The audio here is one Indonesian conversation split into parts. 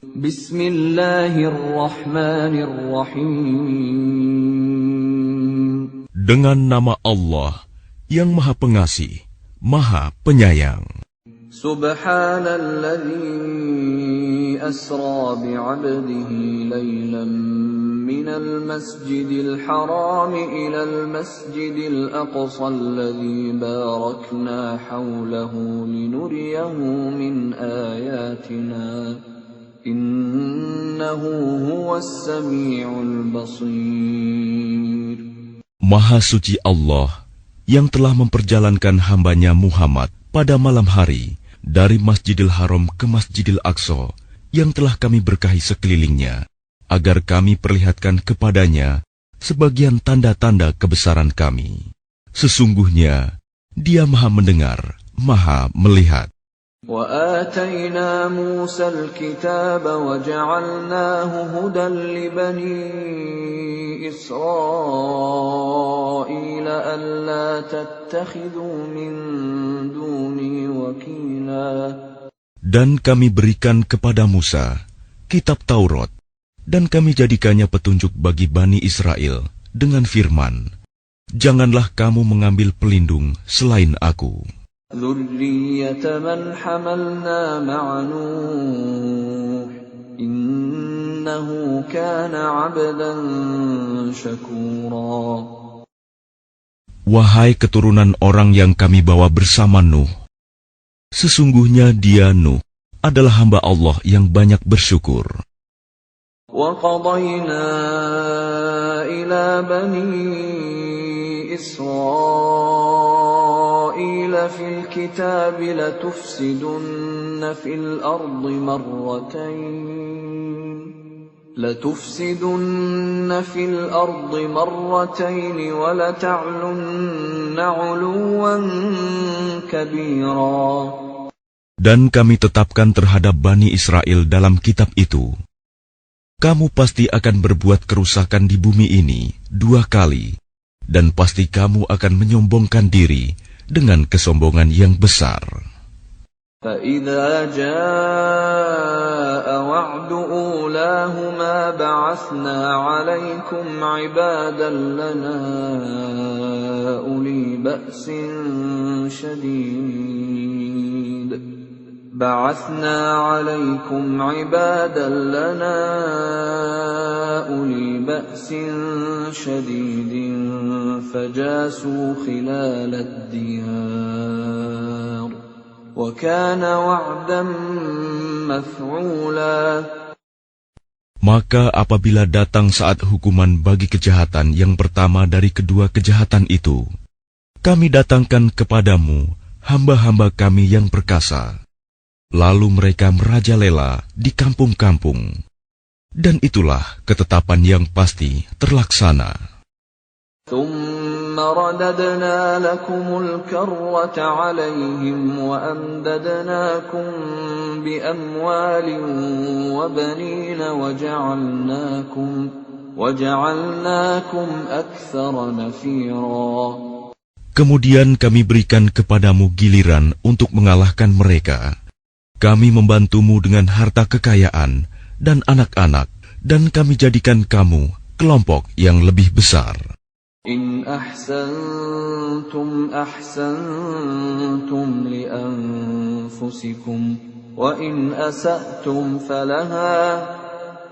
Bismillahirrahmanirrahim. Dengan nama Allah yang Maha Pengasih, Maha Penyayang. Subhanalladzi asra bi'abdihi laylan minal masjidil haram ilal masjidil aqsa alladzi barakna hawlahu linuriyahu min ayatina. Innahu huwas sami'ul basir. Maha suci Allah yang telah memperjalankan hambanya Muhammad pada malam hari dari Masjidil Haram ke Masjidil Aqsa yang telah kami berkahi sekelilingnya, agar kami perlihatkan kepadanya sebagian tanda-tanda kebesaran kami. Sesungguhnya Dia Maha mendengar, Maha melihat. وآتينا موسى الكتاب وجعلناه هدى لبني إسرائيل ألا تتخذوا من دوني وكيلا. Dan kami berikan kepada Musa kitab Taurat, dan kami jadikannya petunjuk bagi Bani Israel dengan firman, janganlah kamu mengambil pelindung selain aku. ذُرِّيَّةَ مَنْ حَمَلْنَا مَعَ نُوحٍ إِنَّهُ كَانَ عَبْدًا شَكُورًا. Wahai keturunan orang yang kami bawa bersama Nuh, sesungguhnya dia Nuh adalah hamba Allah yang banyak bersyukur. وَقَضَيْنَا إِلَى بَنِي إِسْرَائِيلَ فِي الْكِتَابِ لَتُفْسِدُنَّ فِي الْأَرْضِ مَرَّتَيْنِ وَلَتَعْلُنَّ عُلُوًّا كَبِيرًا. Dan kami tetapkan terhadap Bani Israel dalam kitab itu, kamu pasti akan berbuat kerusakan di bumi ini 2 kali, dan pasti kamu akan menyombongkan diri dengan kesombongan yang besar. فَإِذَا جَاءَ وَعْدُ أُولَاهُمَا بَعَثْنَا عَلَيْكُمْ عِبَادًا لَنَا أُولِي بَأْسٍ شَدِيدٍ فَجَاسُوا خِلَالَ الدِّيَارِ وَكَانَ وَعْدًا مَفْعُولًا. Maka apabila datang saat hukuman bagi kejahatan yang pertama dari kedua kejahatan itu, kami datangkan kepadamu hamba-hamba kami yang perkasa. Lalu mereka merajalela di kampung-kampung. Dan itulah ketetapan yang pasti terlaksana. ثُمَّ رَدَدْنَا لَكُمُ الْكَرَّةَ عَلَيْهِمْ وَأَمْدَدْنَاكُمْ بِأَمْوَالٍ وَبَنِينَ وَجَعَلْنَاكُمْ أَكْثَرَ نَفِيرًا. Kemudian kami berikan kepadamu giliran untuk mengalahkan mereka. Kami membantumu dengan harta kekayaan dan anak-anak, dan kami jadikan kamu kelompok yang lebih besar. إِنْ أَحْسَنْتُمْ أَحْسَنْتُمْ لِأَنفُسِكُمْ وَإِنْ أَسَأْتُمْ فَلَهَا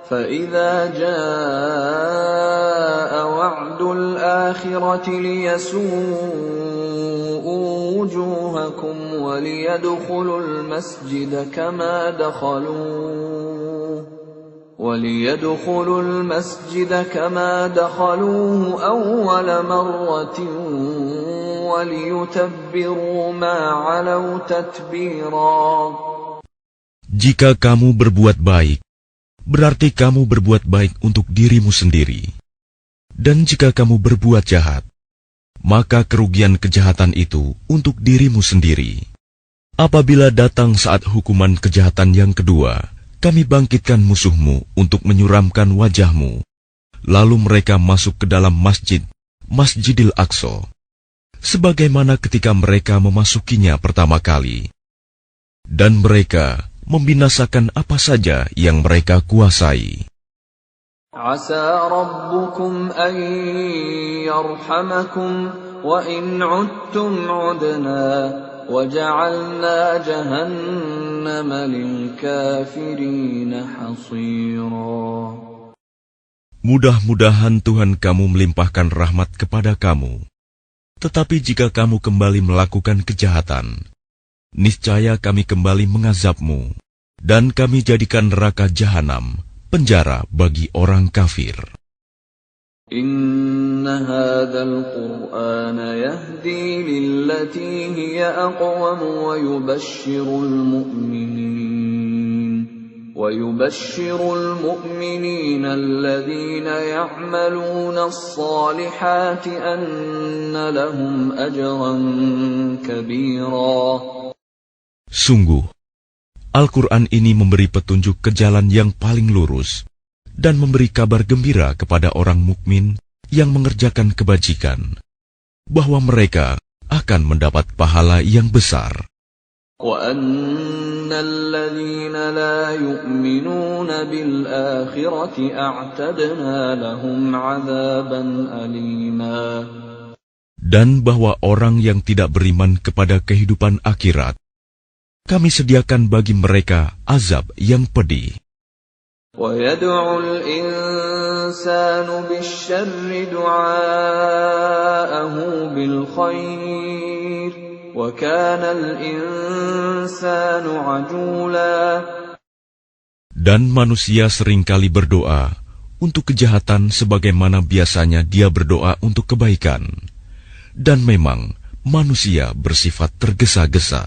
فَإِذَا جَاءَ وَعْدُ الْآخِرَةِ لِيَسُوءُوا وُجُوهَكُمْ وَلِيَدْخُلُوا الْمَسْجِدَ كَمَا دَخَلُوهُ أَوَّلَ مَرَّةٍ وَلِيُتَبِّرُوا مَا عَلَوْا تَتْبِيرًا. Jika kamu berbuat baik, berarti kamu berbuat baik untuk dirimu sendiri. Dan jika kamu berbuat jahat, maka kerugian kejahatan itu untuk dirimu sendiri. Apabila datang saat hukuman kejahatan yang kedua, kami bangkitkan musuhmu untuk menyuramkan wajahmu. Lalu mereka masuk ke dalam Masjidil Aqsa, sebagaimana ketika mereka memasukinya pertama kali. Dan mereka membinasakan apa saja yang mereka kuasai. Asa rabbukum an yarhamakum wa in 'udtum 'udna wa ja'alna jahannama lil kafirin hasira. Mudah-mudahan Tuhan kamu melimpahkan rahmat kepada kamu. Tetapi jika kamu kembali melakukan kejahatan, niscaya kami kembali mengazabmu, dan kami jadikan neraka jahanam penjara bagi orang kafir. Inna hadzal Qur'ana yahdi lillati hiya aqwam wa yubashshirul mu'minina alladhina ya'maluna as-salihati anna lahum ajran kabira. Sungguh, Al-Quran ini memberi petunjuk ke jalan yang paling lurus dan memberi kabar gembira kepada orang mukmin yang mengerjakan kebajikan, bahwa mereka akan mendapat pahala yang besar. وَأَنَّ الَّذِينَ لَا يُؤْمِنُونَ بِالْآخِرَةِ أَعْتَدْنَا لَهُمْ عَذَابًا أَلِيمًا. Dan bahwa orang yang tidak beriman kepada kehidupan akhirat, kami sediakan bagi mereka azab yang pedih. وَيَدْعُ الْإِنسَانُ بِالشَّرِّ دُعَاءَهُ بِالْخَيْرِ وَكَانَ الْإِنسَانُ عَجُولًا. Dan manusia seringkali berdoa untuk kejahatan sebagaimana biasanya dia berdoa untuk kebaikan. Dan memang manusia bersifat tergesa-gesa.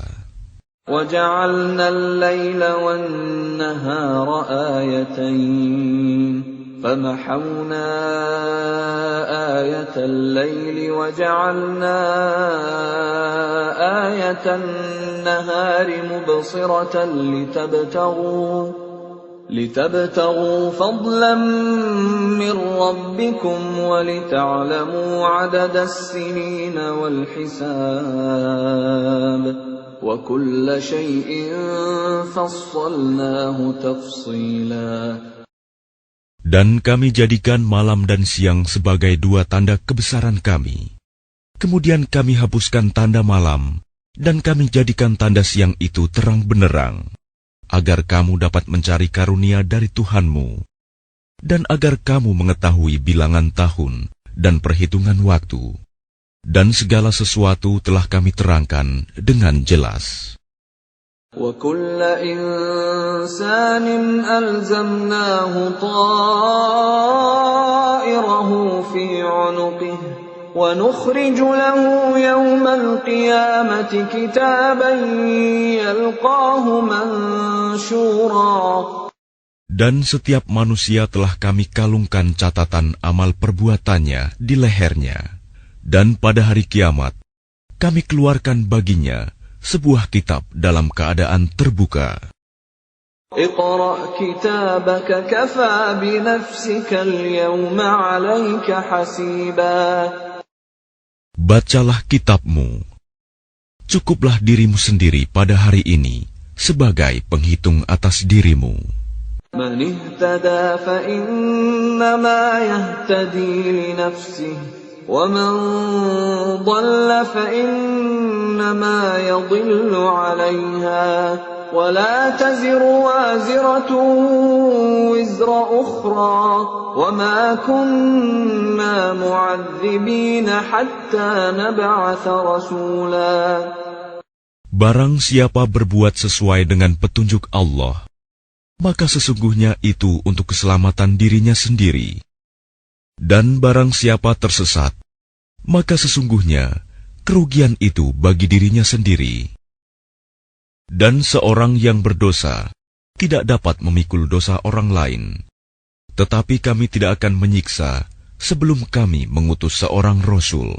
وَجَعَلْنَا اللَّيْلَ وَالنَّهَارَ آيَتَيْنِ فَمَحَوْنَا آيَةَ اللَّيْلِ وَجَعَلْنَا آيَةَ النَّهَارِ مُبْصِرَةً لِتَبْتَغُوا فَضْلًا مِّن رَّبِّكُمْ وَلِتَعْلَمُوا عَدَدَ السِّنِينَ وَالْحِسَابَ وَكُلَّ شَيْءٍ فَصَّلْنَاهُ تَفْصِيلًا. Dan kami jadikan malam dan siang sebagai dua tanda kebesaran kami. Kemudian kami hapuskan tanda malam, dan kami jadikan tanda siang itu terang benderang, agar kamu dapat mencari karunia dari Tuhanmu, dan agar kamu mengetahui bilangan tahun dan perhitungan waktu. Dan segala sesuatu telah kami terangkan dengan jelas. وَكُلَّ إِنسَانٍ أَلْزَمْنَاهُ طَائِرَهُ فِي عُنُقِهِ وَنُخْرِجُ لَهُ يَوْمَ الْقِيَامَةِ كِتَابًا يَلْقَاهُ مَنشُورًا. Dan setiap manusia telah kami kalungkan catatan amal perbuatannya di lehernya. Dan pada hari kiamat, kami keluarkan baginya sebuah kitab dalam keadaan terbuka. اقْرَأْ كِتَابَكَ كَفَى بِنَفْسِكَ الْيَوْمَ عَلَيْكَ حَسِيبًا. Bacalah kitabmu. Cukuplah dirimu sendiri pada hari ini sebagai penghitung atas dirimu. مَنِ اهْتَدَى فَإِنَّمَا يَهْتَدِي لِنَفْسِهِ وَمَنْ ضَلَّ فَإِنَّمَا يَضِلُّ عَلَيْهَا وَلَا تَزِرُ وَازِرَةٌ وِزْرَ أُخْرَى وَمَا كُنَّا مُعَذِّبِينَ حَتَّى نَبْعَثَ رَسُولًا. Barang siapa berbuat sesuai dengan petunjuk Allah, maka sesungguhnya itu untuk keselamatan dirinya sendiri. Dan barang siapa tersesat, maka sesungguhnya kerugian itu bagi dirinya sendiri. Dan seorang yang berdosa tidak dapat memikul dosa orang lain. Tetapi kami tidak akan menyiksa sebelum kami mengutus seorang Rasul.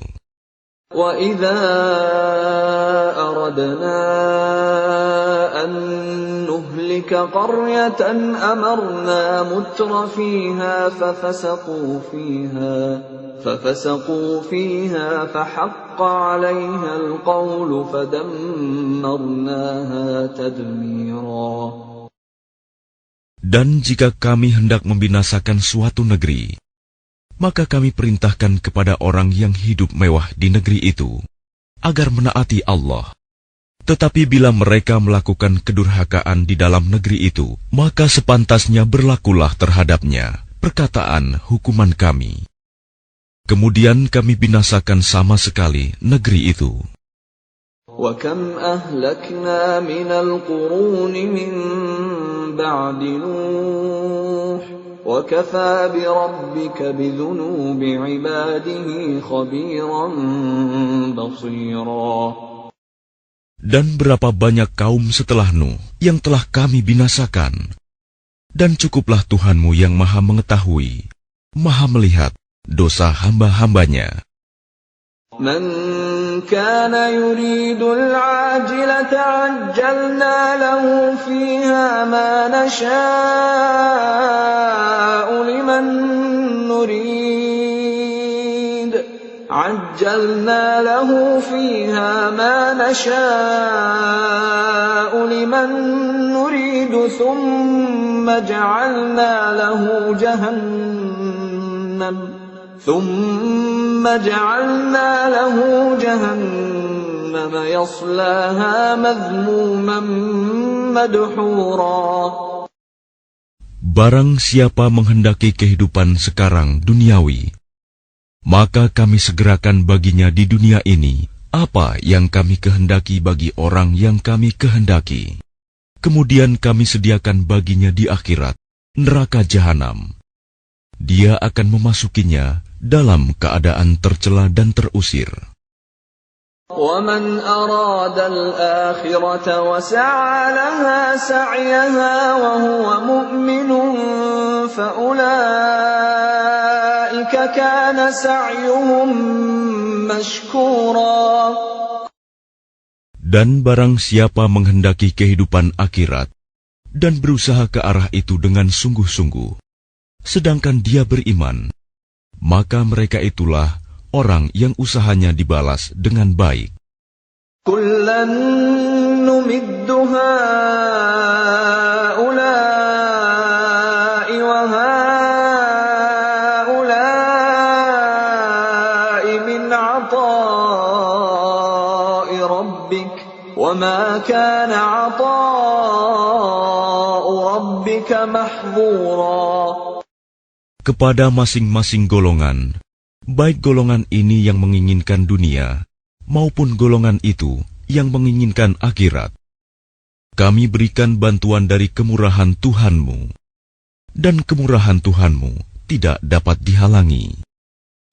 وَإِذَا أَرَدْنَا أَن نُّهْلِكَ قَرْيَةً أَمَرْنَا مُتْرَ فِيهَا فَفَسَقُوا فِيهَا فَحَقَّ عَلَيْهَا الْقَوْلُ فَدَمَّرْنَاهَا تَدْمِيرًا. Dan jika kami hendak membinasakan suatu negeri, maka kami perintahkan kepada orang yang hidup mewah di negeri itu, agar menaati Allah. Tetapi bila mereka melakukan kedurhakaan di dalam negeri itu, maka sepantasnya berlakulah terhadapnya perkataan hukuman kami. Kemudian kami binasakan sama sekali negeri itu. وَكَمْ أَهْلَكْنَا مِنَ الْقُرُونِ مِنْ بَعْدِ نُوحٍ وَكَفَى بِرَبِّكَ بِذُنُوبِ عِبَادِهِ خَبِيرًا بَصِيرًا. Dan berapa banyak kaum setelah Nuh yang telah kami binasakan. Dan cukuplah Tuhanmu yang maha mengetahui, maha melihat dosa hamba-hambanya. مَنْ كَانَ يُرِيدُ الْعَاجِلَةَ عَجَّلْنَا لَهُ فِيهَا مَا نَشَاءُ لِمَنْ نُرِيدُ ثُمَّ جَعَلْنَا لَهُ جَهَنَّمَ يَصْلَاهَا مَذْمُومًا مَدْحُورًا. Barang siapa menghendaki kehidupan sekarang duniawi, maka kami segerakan baginya di dunia ini apa yang kami kehendaki bagi orang yang kami kehendaki. Kemudian kami sediakan baginya di akhirat neraka jahanam. Dia akan memasukinya dalam keadaan tercela dan terusir. وَمَنْ أَرَادَ الْآخِرَةَ وَسَعَى لَهَا سَعْيَهَا وَهُوَ مُؤْمِنٌ فَأُولَئِكَ كَانَ سَعْيُهُمْ مَشْكُورًا. Dan barang siapa menghendaki kehidupan akhirat dan berusaha ke arah itu dengan sungguh-sungguh, sedangkan dia beriman, maka mereka itulah orang yang usahanya dibalas dengan baik. كُلًّا نُمِدُّ هَؤُلَاءِ وَهَؤُلَاءِ مِنْ عَطَاءِ رَبِّكَ وَمَا كَانَ عَطَاءُ رَبِّكَ مَحْظُورًا. Kepada masing-masing golongan, baik golongan ini yang menginginkan dunia, maupun golongan itu yang menginginkan akhirat, kami berikan bantuan dari kemurahan Tuhanmu, dan kemurahan Tuhanmu tidak dapat dihalangi.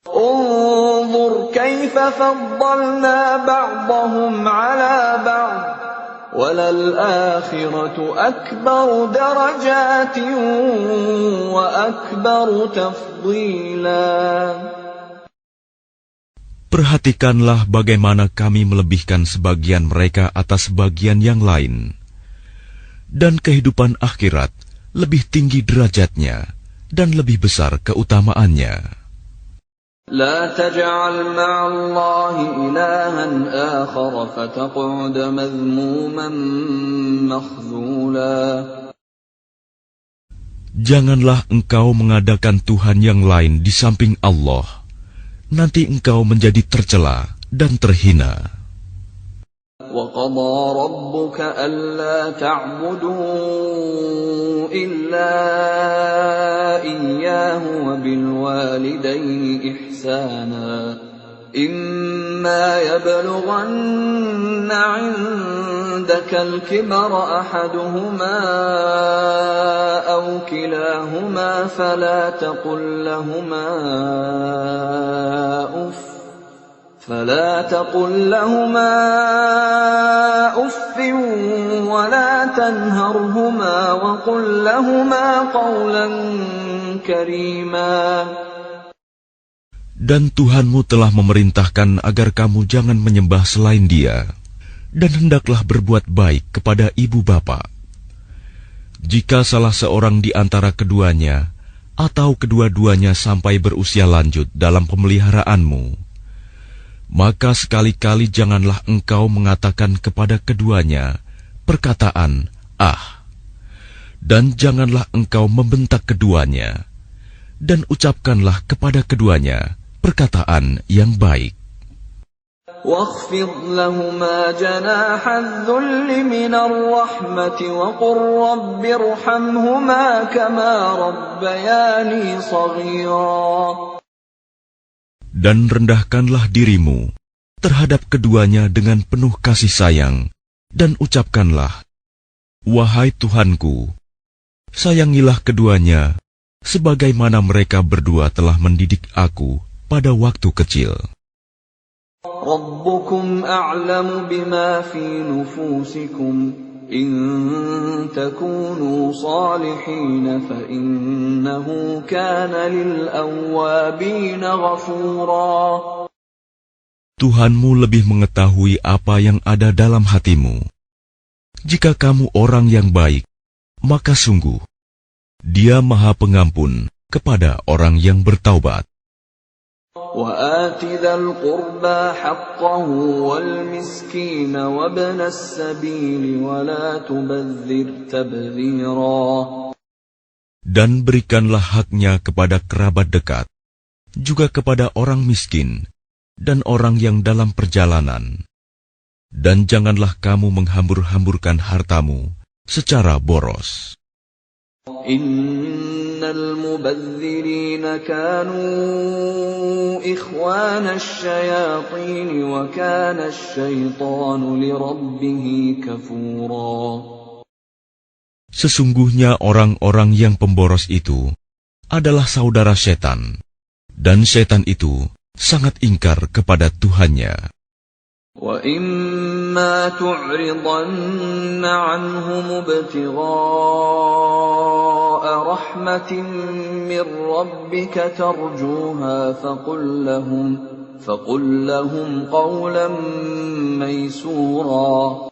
انظُرْ كَيْفَ فَضَّلْنَا بَعْضَهُمْ عَلَى بَعْضٍ وَلَلْآخِرَةُ أَكْبَرُ دَرَجَاتٍ وَأَكْبَرُ تَفْضِيلًا. Perhatikanlah bagaimana kami melebihkan sebagian mereka atas bagian yang lain. Dan kehidupan akhirat lebih tinggi derajatnya dan lebih besar keutamaannya. لا تجعل مع الله إلها آخر فتقعد مذموما مخذولا. Janganlah engkau mengadakan Tuhan yang lain di samping Allah. Nanti engkau menjadi tercela dan terhina. وَقَضَى رَبُّكَ أَلَّا تَعْبُدُوا إِلَّا إِيَّاهُ وَبِالْوَالِدَيْنِ إِحْسَانًا إِمَّا يَبْلُغَنَّ عِندَكَ الْكِبَرَ أَحَدُهُمَا أَوْ كِلَاهُمَا فَلَا تقل لهما أف ولا تنهرهما وقل لهما قولا كريما. Dan Tuhanmu telah memerintahkan agar kamu jangan menyembah selain Dia, dan hendaklah berbuat baik kepada ibu bapa. Jika salah seorang di antara keduanya atau kedua-duanya sampai berusia lanjut dalam pemeliharaanmu, maka sekali-kali janganlah engkau mengatakan kepada keduanya perkataan "ah", Dan janganlah engkau membentak keduanya, dan ucapkanlah kepada keduanya perkataan yang baik. واخفض لهما جناح الذل من الرحمة وقل رب ارحمهما كما ربياني صغيرا. Dan rendahkanlah dirimu terhadap keduanya dengan penuh kasih sayang, dan ucapkanlah, wahai Tuhanku, sayangilah keduanya, sebagaimana mereka berdua telah mendidik aku pada waktu kecil. ربكم أعلم بما في نفوسكم إن تكونوا صالحين فإنه كان للأوابين غفورا. Tuhanmu lebih mengetahui apa yang ada dalam hatimu. Jika kamu orang yang baik, maka sungguh Dia Maha Pengampun kepada orang yang bertaubat. وآت ذا القربى حقه والمسكين وابن السبيل ولا تبذر تبذيرا. Dan berikanlah haknya kepada kerabat dekat, juga kepada orang miskin dan orang yang dalam perjalanan. Dan janganlah kamu menghambur-hamburkan hartamu secara boros. Innal mubadzirina kanu ikhwana asyayatin wa kana asyaitanu lirabbih kafura. Sesungguhnya orang-orang yang pemboros itu adalah saudara setan, dan setan itu sangat ingkar kepada Tuhannya. وَإِمَّا تُعْرِضَنَّ عَنْهُمُ ابْتِغَاءَ رَحْمَةٍ مِّن رَّبِّكَ تَرْجُوهَا فَقُل لَّهُمْ قَوْلًا مَّيْسُورًا.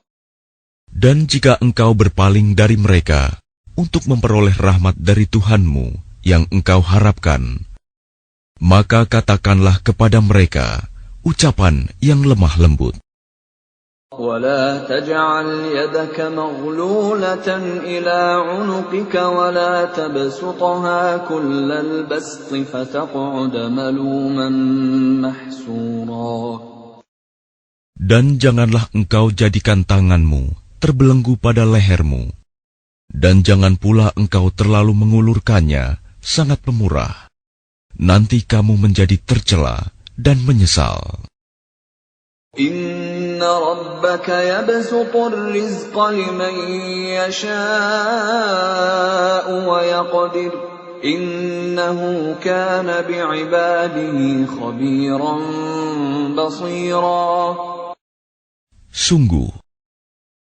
Dan jika engkau berpaling dari mereka untuk memperoleh rahmat dari Tuhanmu yang engkau harapkan, maka katakanlah kepada mereka ucapan yang lemah lembut. وَلَا تَجْعَلْ يَدَكَ مَغْلُولَةً إِلَى عُنُقِكَ وَلَا تَبْسُطْهَا كُلَّ الْبَسْطِ فَتَقْعُدَ مَلُومًا مَحْسُورًا. Dan janganlah engkau jadikan tanganmu terbelenggu pada lehermu, dan jangan pula engkau terlalu mengulurkannya sangat pemurah. Nanti kamu menjadi tercela dan menyesal. Inna rabbaka yabsutur rizqa liman yasha'u wa yaqdir. Innahu kana bi'ibadihi khabiran basira. Sungguh,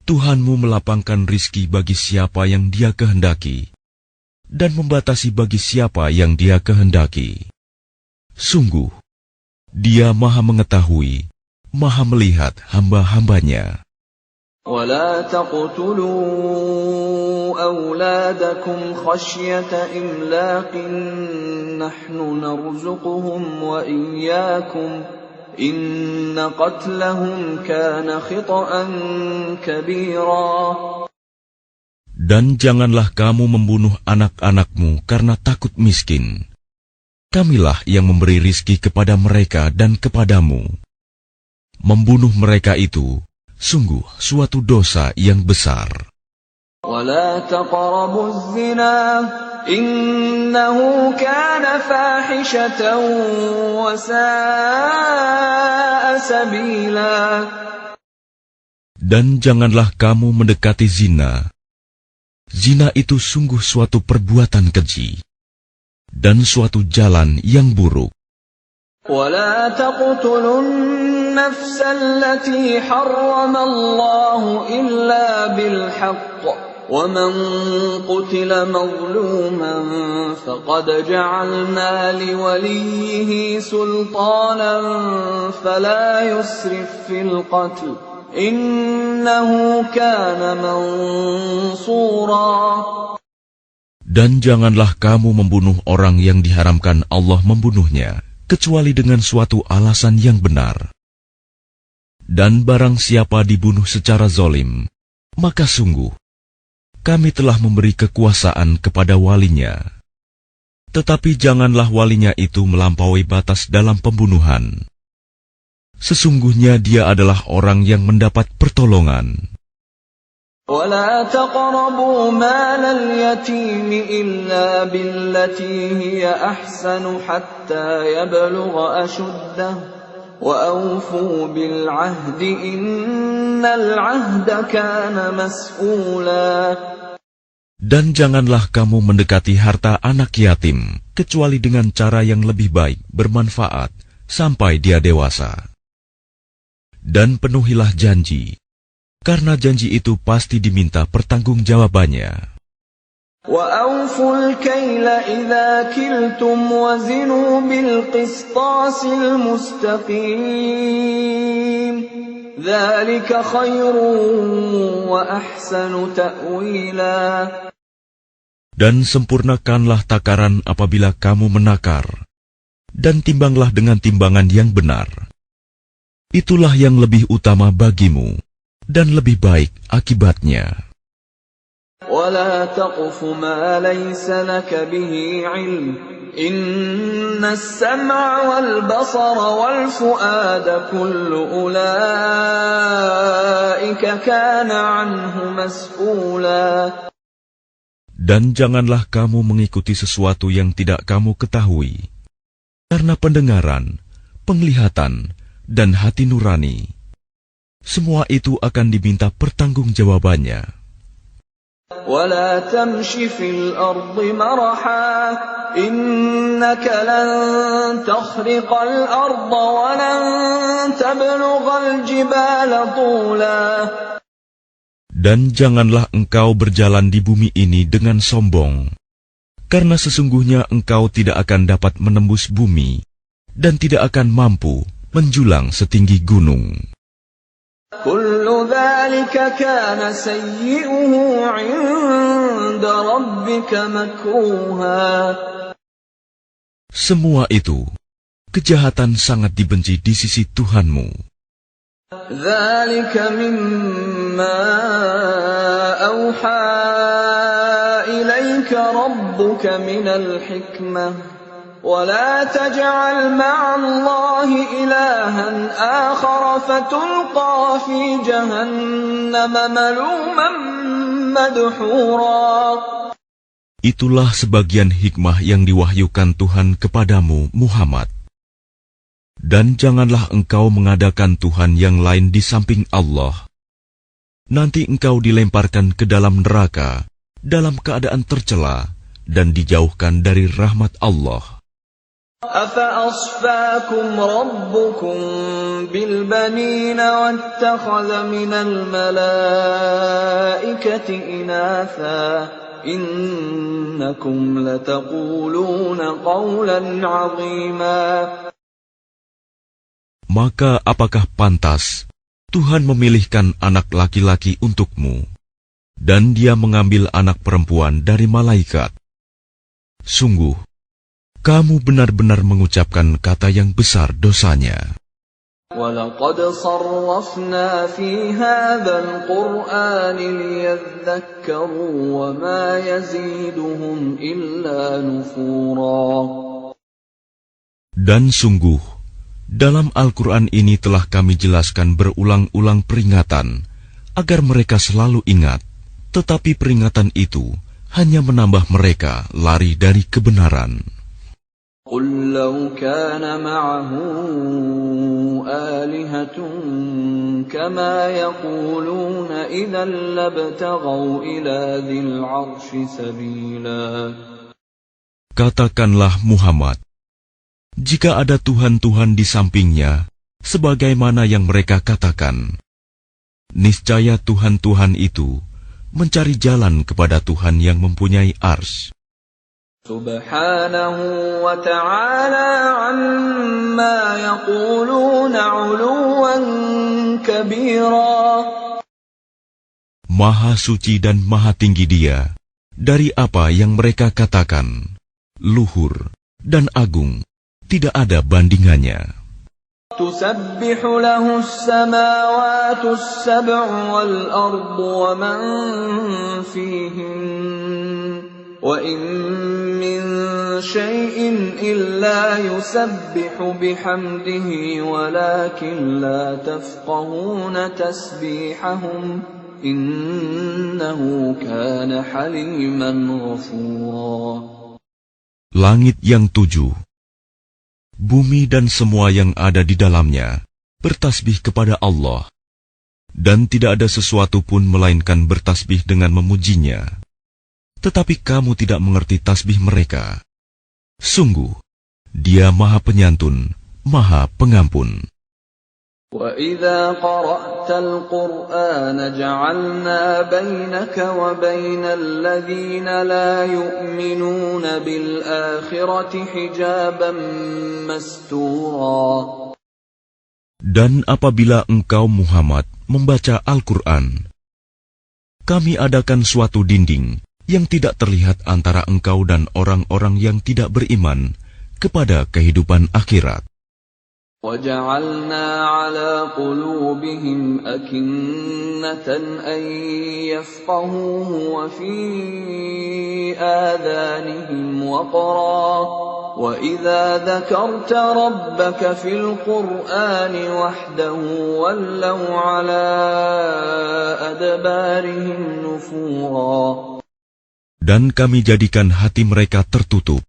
Tuhanmu melapangkan rizki bagi siapa yang Dia kehendaki, dan membatasi bagi siapa yang Dia kehendaki. Sungguh, Dia Maha Mengetahui, Maha Melihat hamba-hambanya. وَلَا تَقْتُلُوا أَوْلَادَكُمْ خَشْيَةَ إِمْلَاقٍ نَحْنُ نَرْزُقُهُمْ وَإِيَّاكُمْ إِنَّ قَتْلَهُمْ كَانَ خِطْئًا كَبِيرًا. Dan janganlah kamu membunuh anak-anakmu karena takut miskin. Kamilah yang memberi rizki kepada mereka dan kepadamu. Membunuh mereka itu sungguh suatu dosa yang besar. وَلَا تَقْرَبُوا الزِّنَا إِنَّهُ كَانَ فَاحِشَةً وَسَاءَ سَبِيلًا. Dan janganlah kamu mendekati zina. Zina itu sungguh suatu perbuatan keji dan suatu jalan yang buruk. وَلَا تَقْتُلُوا النَّفْسَ الَّتِي حَرَّمَ اللَّهُ إِلَّا بِالْحَقِّ وَمَنْ قُتِلَ مَظْلُومًا فَقَدْ جَعَلْنَا لِوَلِيِّهِ سُلْطَانًا فَلَا يُسْرِفْ فِي الْقَتْلِ إِنَّهُ كَانَ مَنْصُورًا. Dan janganlah kamu membunuh orang yang diharamkan Allah membunuhnya, kecuali dengan suatu alasan yang benar. Dan barang siapa dibunuh secara zalim, maka sungguh kami telah memberi kekuasaan kepada walinya. Tetapi janganlah walinya itu melampaui batas dalam pembunuhan. Sesungguhnya dia adalah orang yang mendapat pertolongan. ولا تقربوا مال اليتيم إلا بالتي هي أحسن حتى يبلغ أشده وأوفوا بالعهد إن العهد كان مسؤولا. Dan janganlah kamu mendekati harta anak yatim, kecuali dengan cara yang lebih baik, bermanfaat, sampai dia dewasa. Dan penuhilah janji, karena janji itu pasti diminta pertanggungjawabannya. وَأَوْفُوا الْكَيْلَ إِذَا كِلْتُمْ وَزِنُوا بِالْقِسْطَاسِ الْمُسْتَقِيمِ ذَلِكَ خَيْرٌ وَأَحْسَنُ تَأْوِيلًا. Dan sempurnakanlah takaran apabila kamu menakar, dan timbanglah dengan timbangan yang benar. Itulah yang lebih utama bagimu, dan lebih baik akibatnya. وَلَا تَقْفُ مَا لَيْسَ لَكَ بِهِ عِلْمٌ إِنَّ السَّمْعَ وَالْبَصَرَ وَالْفُؤَادَ كُلُّ أُولَئِكَ كَانَ عَنْهُ مَسْئُولًا. Dan janganlah kamu mengikuti sesuatu yang tidak kamu ketahui, karena pendengaran, penglihatan, dan hati nurani, semua itu akan diminta pertanggungjawabannya. وَلَا تَمْشِ فِي الْأَرْضِ مَرَحًا إِنَّكَ لَن تَخْرِقَ الْأَرْضَ وَلَن تَبْلُغَ الْجِبَالَ طُولًا. Dan janganlah engkau berjalan di bumi ini dengan sombong, karena sesungguhnya engkau tidak akan dapat menembus bumi, dan tidak akan mampu menjulang setinggi gunung. كُلُّ ذَلِكَ كَانَ سَيِّئُهُ عِندَ رَبِّكَ مَكْرُوهًا. Semua itu, kejahatan sangat dibenci di sisi Tuhanmu. ذَلِكَ مِمَّا أَوْحَى إِلَيْكَ رَبُّكَ مِنَ الْحِكْمَةِ وَلَا تَجْعَلْ مَعَ اللَّهِ إِلَٰهًا آخَرَ فَتُلْقَىٰ فِي جَهَنَّمَ مَلُومًا مَدْحُورًا. Itulah sebagian hikmah yang diwahyukan Tuhan kepadamu, Muhammad. Dan janganlah engkau mengadakan Tuhan yang lain di samping Allah. Nanti engkau dilemparkan ke dalam neraka, dalam keadaan tercela, dan dijauhkan dari rahmat Allah. أَفَأَصْفَاكُمْ رَبُّكُمْ بِالْبَنِينَ وَاتَّخَذَ مِنَ الْمَلَائِكَةِ إِنَاثًا إِنَّكُمْ لَتَقُولُونَ قَوْلًا عَظِيمًا. Maka apakah pantas Tuhan memilihkan anak laki-laki untukmu, dan Dia mengambil anak perempuan dari malaikat? Sungguh, kamu benar-benar mengucapkan kata yang besar dosanya. وَلَقَدْ صَرَّفْنَا فِي هَذَا الْقُرْآنِ لِيَذَّكَّرُوا وَمَا يَزِيدُهُمْ إِلَّا نُفُورًا. Dan sungguh, dalam Al-Quran ini telah kami jelaskan berulang-ulang peringatan, agar mereka selalu ingat, tetapi peringatan itu hanya menambah mereka lari dari kebenaran. قُلْ لَوْ كَانَ مَعَهُ آلِهَةٌ كَمَا يَقُولُونَ إِذًا لَابْتَغَوْا إِلَى ذِي الْعَرْشِ سَبِيلًا. Katakanlah Muhammad, jika ada Tuhan-Tuhan di sampingnya, sebagaimana yang mereka katakan, niscaya Tuhan-Tuhan itu mencari jalan kepada Tuhan yang mempunyai ars. Subhanahu wa ta'ala amma yaquluna 'uluwan kabira. Maha suci dan maha tinggi Dia dari apa yang mereka katakan, luhur dan agung, tidak ada bandingannya. تسبح له السماوات السبع والأرض ومن فيهن وإن من شيء إلا يسبح بحمده ولكن لا تفقهون تسبيحهم إنه كان حليما غفورا. Langit yang 7, bumi dan semua yang ada di dalamnya bertasbih kepada Allah, dan tidak ada sesuatu pun melainkan bertasbih dengan memujinya. Tetapi kamu tidak mengerti tasbih mereka. Sungguh, Dia Maha Penyantun, Maha Pengampun. وَإِذَا قَرَأْتَ الْقُرْآنَ جَعَلْنَا بَيْنَكَ وَبَيْنَ الَّذِينَ لَا يُؤْمِنُونَ بِالْآخِرَةِ حِجَابًا مَسْتُورًا. Dan apabila engkau Muhammad membaca Al-Quran, kami adakan suatu dinding yang tidak terlihat antara engkau dan orang-orang yang tidak beriman kepada kehidupan akhirat. وَجَعَلْنَا عَلَى قُلُوبِهِمْ أَكِنَّةً أَن يَفْقَهُوهُ وَفِي آذَانِهِمْ وَقْرًا وَإِذَا ذَكَرْتَ رَبَّكَ فِي الْقُرْآنِ وَحْدَهُ وَلَّوْا عَلَى أَدْبَارِهِمْ نُفُورًا. Dan kami jadikan hati mereka tertutup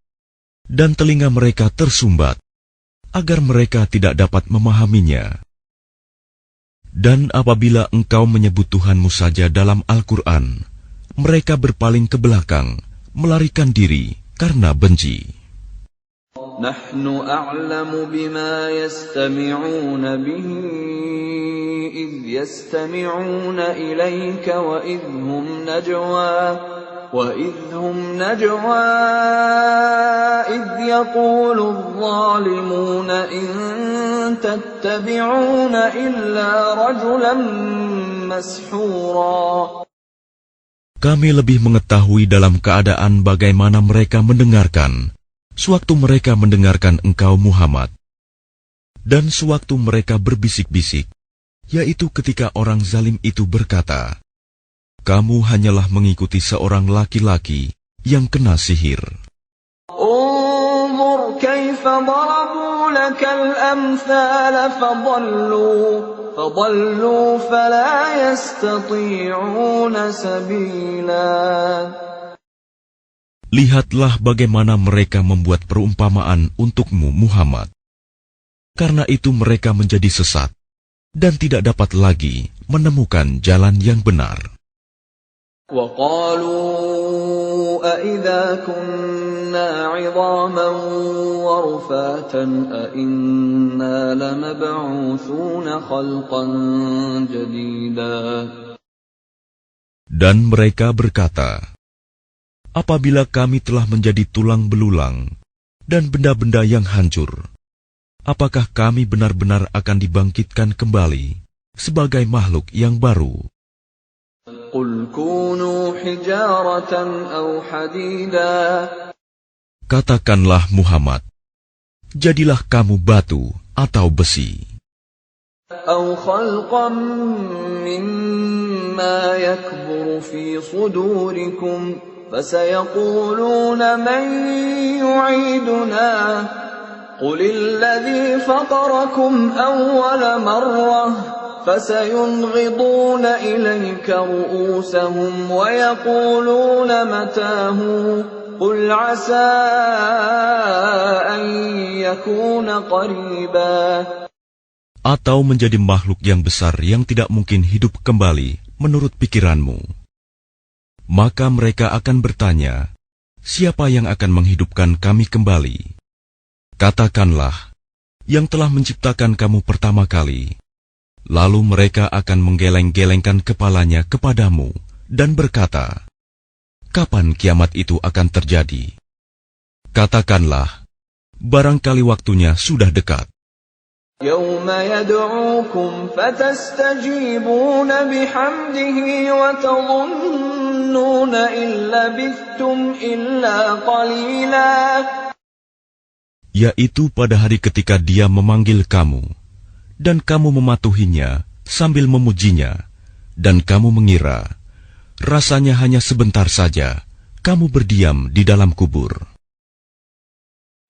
dan telinga mereka tersumbat, agar mereka tidak dapat memahaminya. Dan apabila engkau menyebut Tuhanmu saja dalam Al-Quran, mereka berpaling ke belakang, melarikan diri karena benci. Nahnu a'lamu bima yastami'una bihi idh yastami'una ilayka wa idhum najwa إذ يقول الظالمون إن تتبعون إلا رجلا مسحورا. Kami lebih mengetahui dalam keadaan bagaimana mereka mendengarkan, sewaktu mereka mendengarkan engkau Muhammad, dan sewaktu mereka berbisik-bisik, yaitu ketika orang zalim itu berkata, kamu hanyalah mengikuti seorang laki-laki yang kena sihir. انظر كيف ضربوا لك الأمثال فضلوا فلا يستطيعون سبيلا. Lihatlah bagaimana mereka membuat perumpamaan untukmu Muhammad. Karena itu mereka menjadi sesat dan tidak dapat lagi menemukan jalan yang benar. وَقَالُوا أَإِذَا كُنَّا عِظَامًا وَرُفَاتًا أَإِنَّا لَمَبْعُوثُونَ خَلْقًا جَدِيدًا. Dan mereka berkata, apabila kami telah menjadi tulang belulang dan benda-benda yang hancur, apakah kami benar-benar akan dibangkitkan kembali sebagai makhluk yang baru? قُلْ كُونُوا حِجَارَةً أَوْ حَدِيدًا. Katakanlah Muhammad, jadilah kamu batu atau besi. أَوْ خَلْقًا مِّمَّا يَكْبُرُ فِي صُدُورِكُمْ فَسَيَقُولُونَ مَن يُعِيدُنَا قُلِ الَّذِي فَطَرَكُمْ أَوَّلَ مَرَّةٍ فَسَيُنْغِضُونَ إِلَيْكَ رُءُوسَهُمْ وَيَقُولُونَ مَتَىٰ قُلْ عَسَىٰ أَن يَكُونَ قَرِيبًا. Atau menjadi makhluk yang besar yang tidak mungkin hidup kembali menurut pikiranmu. Maka mereka akan bertanya, siapa yang akan menghidupkan kami kembali? Katakanlah, yang telah menciptakan kamu pertama kali. Lalu mereka akan menggeleng-gelengkan kepalanya kepadamu dan berkata, kapan kiamat itu akan terjadi? Katakanlah, barangkali waktunya sudah dekat. يَوْمَ يَدْعُوكُمْ فَتَسْتَجِيبُونَ بِحَمْدِهِ وَتَظُنُّونَ إِن لَّبِثْتُمْ إِلَّا قَلِيلًا. Yaitu pada hari ketika Dia memanggil kamu, dan kamu mematuhinya sambil memujinya, dan kamu mengira rasanya hanya sebentar saja kamu berdiam di dalam kubur.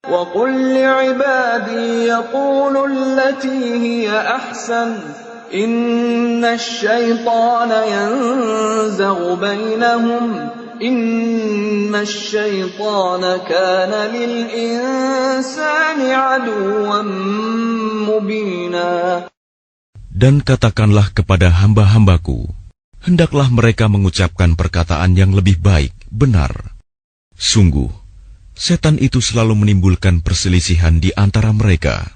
وَقُلْ لِعِبَادِي يَقُولُوا الَّتِي هِيَ أَحْسَنُ إِنَّ الشَّيْطَانَ يَنزَغُ بَيْنَهُمْ إِنَّ الشَّيْطَانَ كَانَ لِلْإِنسَانِ عَدُوًّا مُبِينًا. Dan katakanlah kepada hamba-hambaku, hendaklah mereka mengucapkan perkataan yang lebih baik, benar. Sungguh, setan itu selalu menimbulkan perselisihan di antara mereka.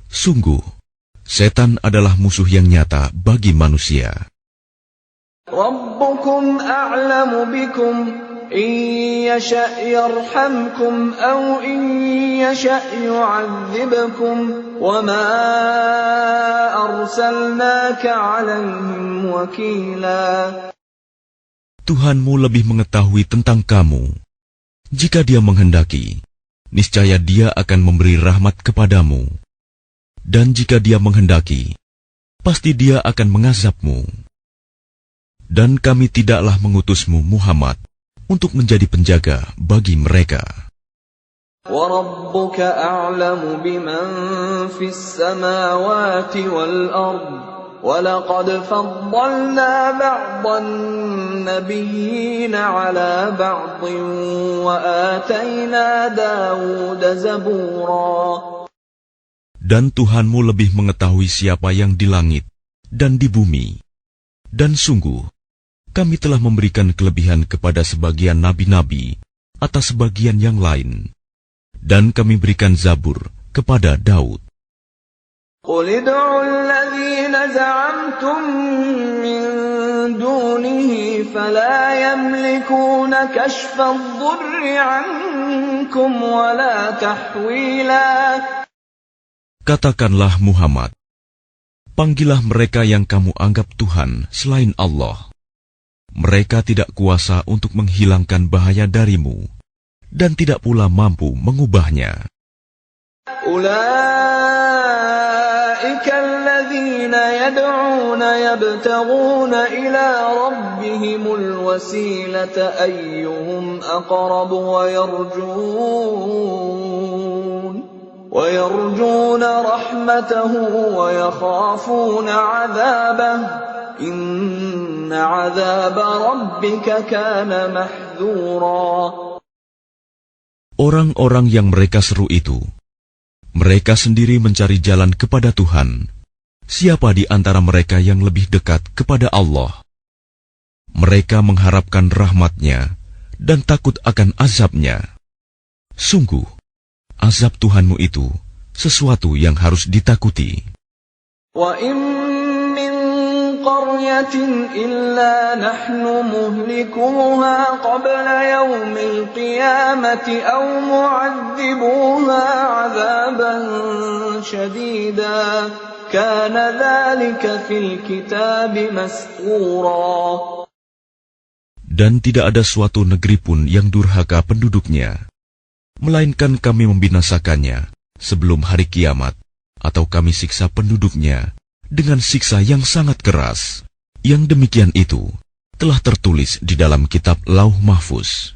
Sungguh, setan adalah musuh yang nyata bagi manusia. رَبُّكُمْ أَعْلَمُ بِكُمْ إِنْ يَشَأْ يَرْحَمْكُمْ أَوْ إِنْ يَشَأْ يُعَذِّبْكُمْ وَمَا أَرْسَلْنَاكَ عَلَيْهِمْ وَكِيلًا. Tuhanmu lebih mengetahui tentang kamu. Jika Dia menghendaki, niscaya Dia akan memberi rahmat kepadamu. Dan jika Dia menghendaki, pasti Dia akan mengazabmu. Dan kami tidaklah mengutusmu Muhammad untuk menjadi penjaga bagi mereka. وَرَبُّكَ أَعْلَمُ بِمَنْ فِي السَّمَاوَاتِ وَالْأَرْضِ وَلَقَدْ فَضَّلْنَا بَعْضَ النَّبِيِّينَ عَلَى بَعْضٍ وَآتَيْنَا دَاوُودَ زَبُورًا. Dan Tuhanmu lebih mengetahui siapa yang di langit dan di bumi. Dan sungguh, kami telah memberikan kelebihan kepada sebagian nabi-nabi atas sebagian yang lain. Dan kami berikan Zabur kepada Daud. قُلِ ادْعُوا الَّذِينَ زَعَمْتُم مِّن دُونِهِ فَلَا يَمْلِكُونَ كَشْفَ الضُّرِّ عَنكُمْ وَلَا تَحْوِيلًا. Katakanlah Muhammad, panggillah mereka yang kamu anggap Tuhan selain Allah. Mereka tidak kuasa untuk menghilangkan bahaya darimu, dan tidak pula mampu mengubahnya. أُولَئِكَ الَّذِينَ يَدْعُونَ يَبْتَغُونَ إِلَى رَبِّهِمُ الْوَسِيلَةَ أَيُّهُمْ أَقْرَبُ وَيَرْجُونَ رَحْمَتَهُ وَيَخَافُونَ عَذَابَهُ إِنَّ عَذَابَ رَبِّكَ كَانَ مَحْذُورًا. Orang-orang yang mereka seru itu, mereka sendiri mencari jalan kepada Tuhan. Siapa di antara mereka yang lebih dekat kepada Allah? Mereka mengharapkan rahmat-Nya dan takut akan azab-Nya. Sungguh, azab Tuhanmu itu sesuatu yang harus ditakuti. وَإِن مِّن قَرْيَةٍ إِلَّا نَحْنُ مُهْلِكُوهَا قَبْلَ يَوْمِ الْقِيَامَةِ أَوْ مُعَذِّبُوهَا عَذَابًا شَدِيدًا كَانَ ذَلِكَ فِي الْكِتَابِ مَسْطُورًا. Dan tidak ada suatu negeri pun yang durhaka penduduknya, melainkan kami membinasakannya sebelum hari kiamat, atau kami siksa penduduknya dengan siksa yang sangat keras. Yang demikian itu telah tertulis di dalam kitab Lauh Mahfuz.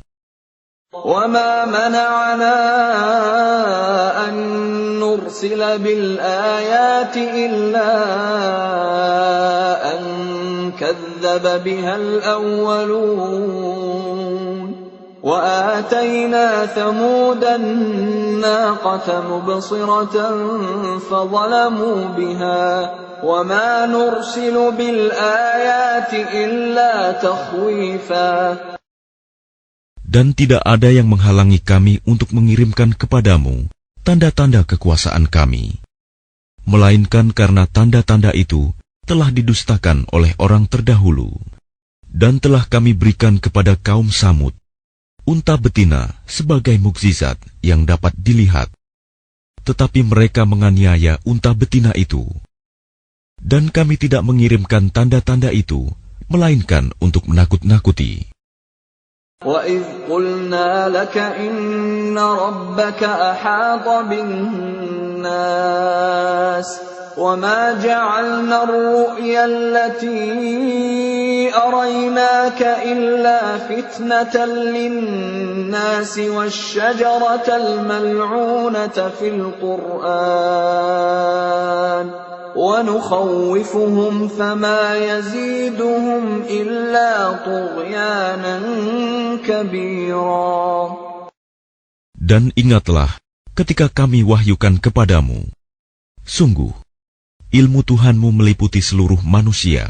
وَمَا مَنَعَنَا أَن نُّرْسِلَ بِالْآيَاتِ إِلَّا أَن كَذَّبَ بِهَا الْأَوَّلُونَ وَآتَيْنَا ثَمُودَ النَّاقَةَ مُبْصِرَةً فَظَلَمُوا بِهَا وَمَا نُرْسِلُ بِالْآيَاتِ إِلَّا تَخْوِيفًا. Dan tidak ada yang menghalangi kami untuk mengirimkan kepadamu tanda-tanda kekuasaan kami, melainkan karena tanda-tanda itu telah didustakan oleh orang terdahulu. Dan telah kami berikan kepada kaum Samud unta betina sebagai mukjizat yang dapat dilihat, tetapi mereka menganiaya unta betina itu. Dan kami tidak mengirimkan tanda-tanda itu, melainkan untuk menakut-nakuti. وَإِذْ قُلْنَا لَكَ إِنَّ رَبَّكَ أَحَاطَ بِالنَّاسِ وَمَا جَعَلْنَا الرُّؤْيَا الَّتِي أَرَيْنَاكَ إِلَّا فِتْنَةً لِلنَّاسِ وَالشَّجَرَةَ الْمَلْعُونَةَ فِي الْقُرْآنِ وَنُخَوِّفُهُمْ فَمَا يَزِيدُهُمْ إِلَّا طُغْيَانًا كَبِيرًا. Dan ingatlah ketika kami wahyukan kepadamu, sungguh, ilmu Tuhanmu meliputi seluruh manusia,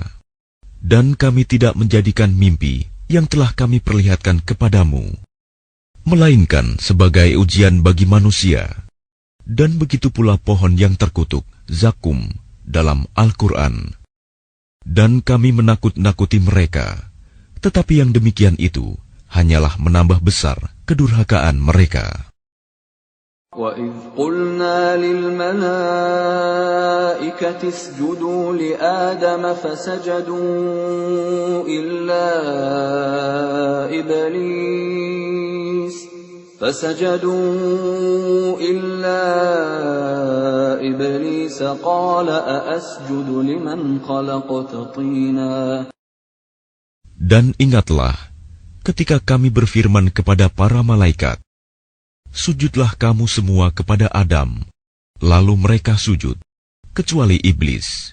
dan kami tidak menjadikan mimpi yang telah kami perlihatkan kepadamu, melainkan sebagai ujian bagi manusia. Dan begitu pula pohon yang terkutuk, zakum, dalam Al-Quran. Dan kami menakut-nakuti mereka, tetapi yang demikian itu hanyalah menambah besar kedurhakaan mereka. وَإِذْ قُلْنَا لِلْمَلَائِكَةِ اسْجُدُوا لِآدَمَ فَسَجَدُوا إِلَّا إِبْلِيسَ قَالَ أَأَسْجُدُ لِمَنْ خَلَقْتَ طِينًا. Dan ingatlah ketika kami berfirman kepada para malaikat, sujudlah kamu semua kepada Adam. Lalu mereka sujud, kecuali iblis.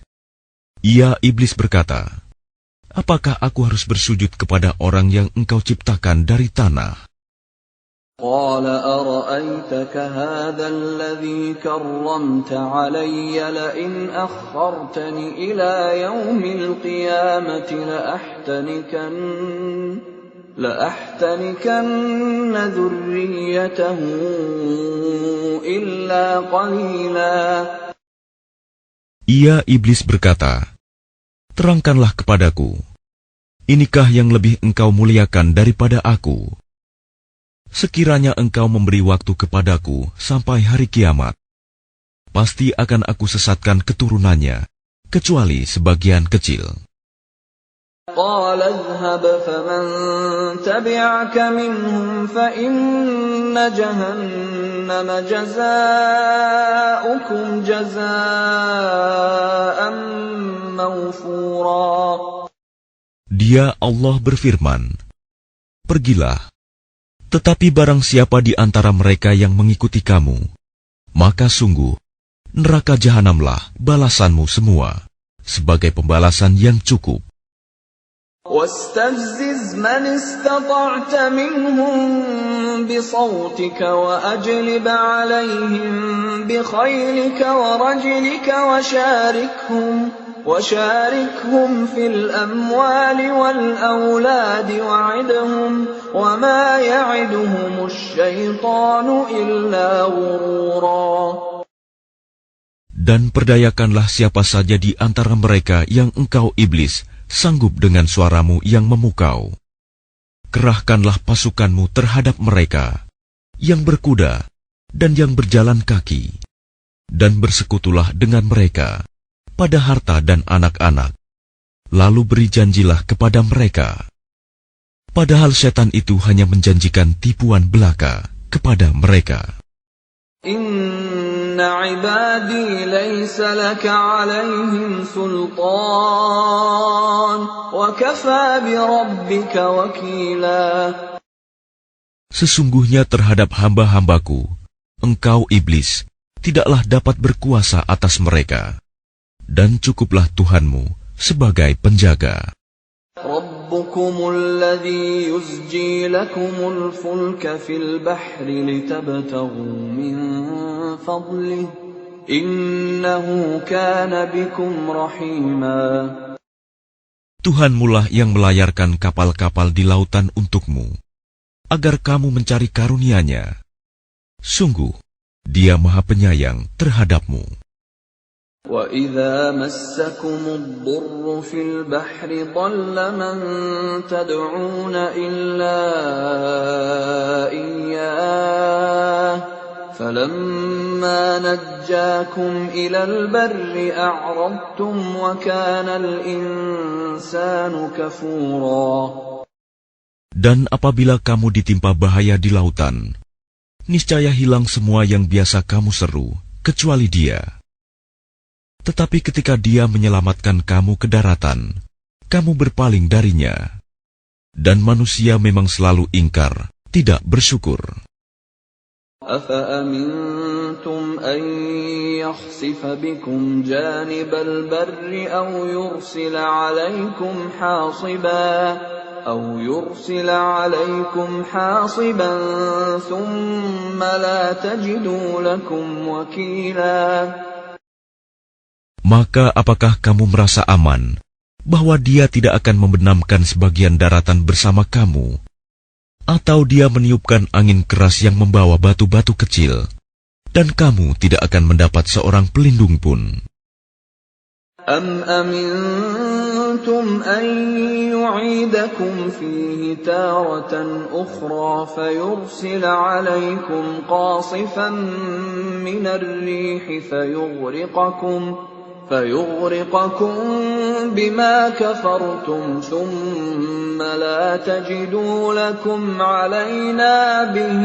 Iblis berkata, apakah aku harus bersujud kepada orang yang engkau ciptakan dari tanah? قال أرأيتك هذا الذي كرمت علي لئن أخرتني إلى يوم القيامة لأحتنكن ذريته إلا قليلا. Iblis berkata, terangkanlah kepadaku, inikah yang lebih engkau muliakan daripada aku? Sekiranya engkau memberi waktu kepadaku sampai hari kiamat, pasti akan aku sesatkan keturunannya, kecuali sebagian kecil. قال اذهب فمن تبعك منهم فإن جهنم جزاؤكم جزاء موفورا. Dia Allah berfirman, pergilah, tetapi barang siapa di antara mereka yang mengikuti kamu, maka sungguh neraka jahanamlah balasanmu semua, sebagai pembalasan yang cukup. واستفزز من استطعت منهم بصوتك وأجلب عليهم بخيلك ورجلك وشاركهم في الأموال والأولاد وعدهم وما يعدهم الشيطان إلا غرورا. Dan perdayakanlah siapa saja di antara mereka yang engkau iblis sanggup dengan suaramu yang memukau. Kerahkanlah pasukanmu terhadap mereka, yang berkuda dan yang berjalan kaki, dan bersekutulah dengan mereka pada harta dan anak-anak. Lalu beri janjilah kepada mereka. Padahal setan itu hanya menjanjikan tipuan belaka kepada mereka. Inna ibadi laysa laka alaihim sultan wa kafa bi rabbika wakila. Sesungguhnya terhadap hamba-hambaku, engkau iblis tidaklah dapat berkuasa atas mereka, dan cukuplah Tuhanmu sebagai penjaga. Rabbukumul ladzi yuzji lakumul fulka fil bahri litabtaghu min fadlihi innahu kana bikum rahima. Tuhanmulah yang melayarkan kapal-kapal di lautan untukmu, agar kamu mencari karunia-Nya. Sungguh, Dia Maha Penyayang terhadapmu. وَإِذَا مَسَّكُمُ الضُّرُّ فِي الْبَحْرِ ضَلَّ مَن تَدْعُونَ إِلَّا إِيَّاهُ فَلَمَّا نَجَّاكُمْ إِلَى الْبَرِّ أَعْرَضْتُمْ وَكَانَ الْإِنسَانُ كَفُورًا. Dan apabila kamu ditimpa bahaya di lautan, niscaya hilang semua yang biasa kamu seru, kecuali Dia. Tetapi ketika Dia menyelamatkan kamu ke daratan, kamu berpaling darinya. Dan manusia memang selalu ingkar, tidak bersyukur. أَفَأَمِنْتُمْ أَنْ يَخْسِفَ بِكُمْ جَانِبَ الْبَرِّ أَوْ يُرْسِلَ عَلَيْكُمْ حَاصِبًا ثُمَّ لَا تَجِدُوا لَكُمْ وَكِيلًا. Maka apakah kamu merasa aman bahwa Dia tidak akan membenamkan sebagian daratan bersama kamu, atau Dia meniupkan angin keras yang membawa batu-batu kecil, dan kamu tidak akan mendapat seorang pelindung pun? أَمْ أَمِنْتُمْ أَنْ يُعِيدَكُمْ فِيهِ تَارَةً أُخْرَى فَيُرْسِلَ عَلَيْكُمْ قَاصِفًا مِنَ الرِّيحِ فَيُغْرِقَكُمْ بِمَا كَفَرْتُمْ ثُمَّ لَا تَجِدُوا لَكُمْ عَلَيْنَا بِهِ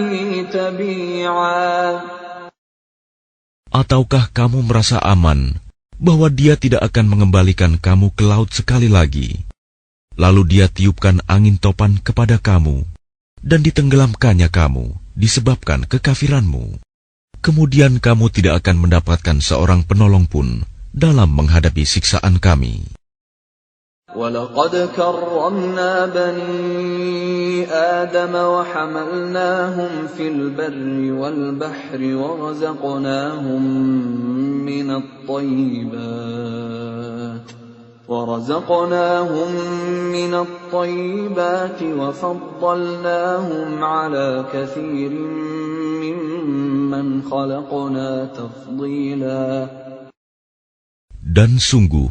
تَبِيعًا. Ataukah kamu merasa aman bahwa Dia tidak akan mengembalikan kamu ke laut sekali lagi, lalu Dia tiupkan angin topan kepada kamu, dan ditenggelamkannya kamu disebabkan kekafiranmu? Kemudian kamu tidak akan mendapatkan seorang penolong pun dalam menghadapi siksaan Kami. وَلَقَدْ كَرَّمْنَا بَنِي آدَمَ وَحَمَلْنَاهُمْ فِي الْبَرِّ وَالْبَحْرِ وَرَزَقْنَاهُمْ مِنَ الطَّيِّبَاتِ وَفَضَّلْنَاهُمْ عَلَى كَثِيرٍ مِّمَّنْ خَلَقْنَا تَفْضِيلًا. Dan sungguh,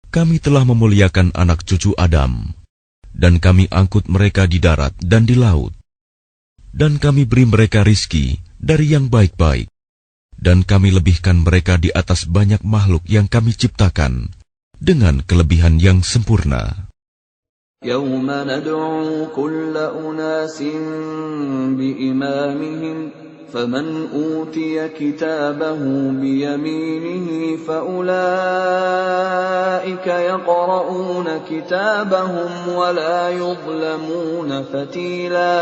Kami telah memuliakan anak cucu Adam, dan Kami angkut mereka di darat dan di laut. Dan Kami beri mereka rizki dari yang baik-baik, dan Kami lebihkan mereka di atas banyak makhluk yang Kami ciptakan, dengan kelebihan yang sempurna. يَوْمَ نَدْعُو كُلَّ أُنَاسٍ بِإِمَامِهِمْ فَمَنْ أُوتِيَ كِتَابَهُ بِيَمِينِهِ فَأُولَئِكَ يَقْرَؤُونَ كِتَابَهُمْ وَلَا يُظْلَمُونَ فَتِيلًا.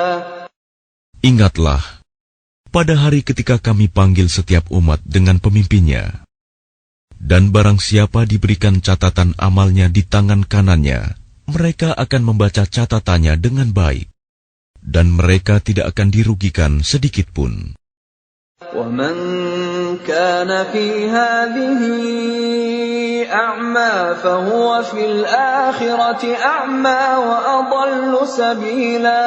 Ingatlah, pada hari ketika Kami panggil setiap umat dengan pemimpinnya, dan barang siapa diberikan catatan amalnya di tangan kanannya, mereka akan membaca catatannya dengan baik, dan mereka tidak akan dirugikan sedikit pun. وَمَنْ كَانَ فِي هَذِهِ أَعْمَى فَهُوَ فِي الْآخِرَةِ أَعْمَى وَأَضَلُّ سَبِيلًا.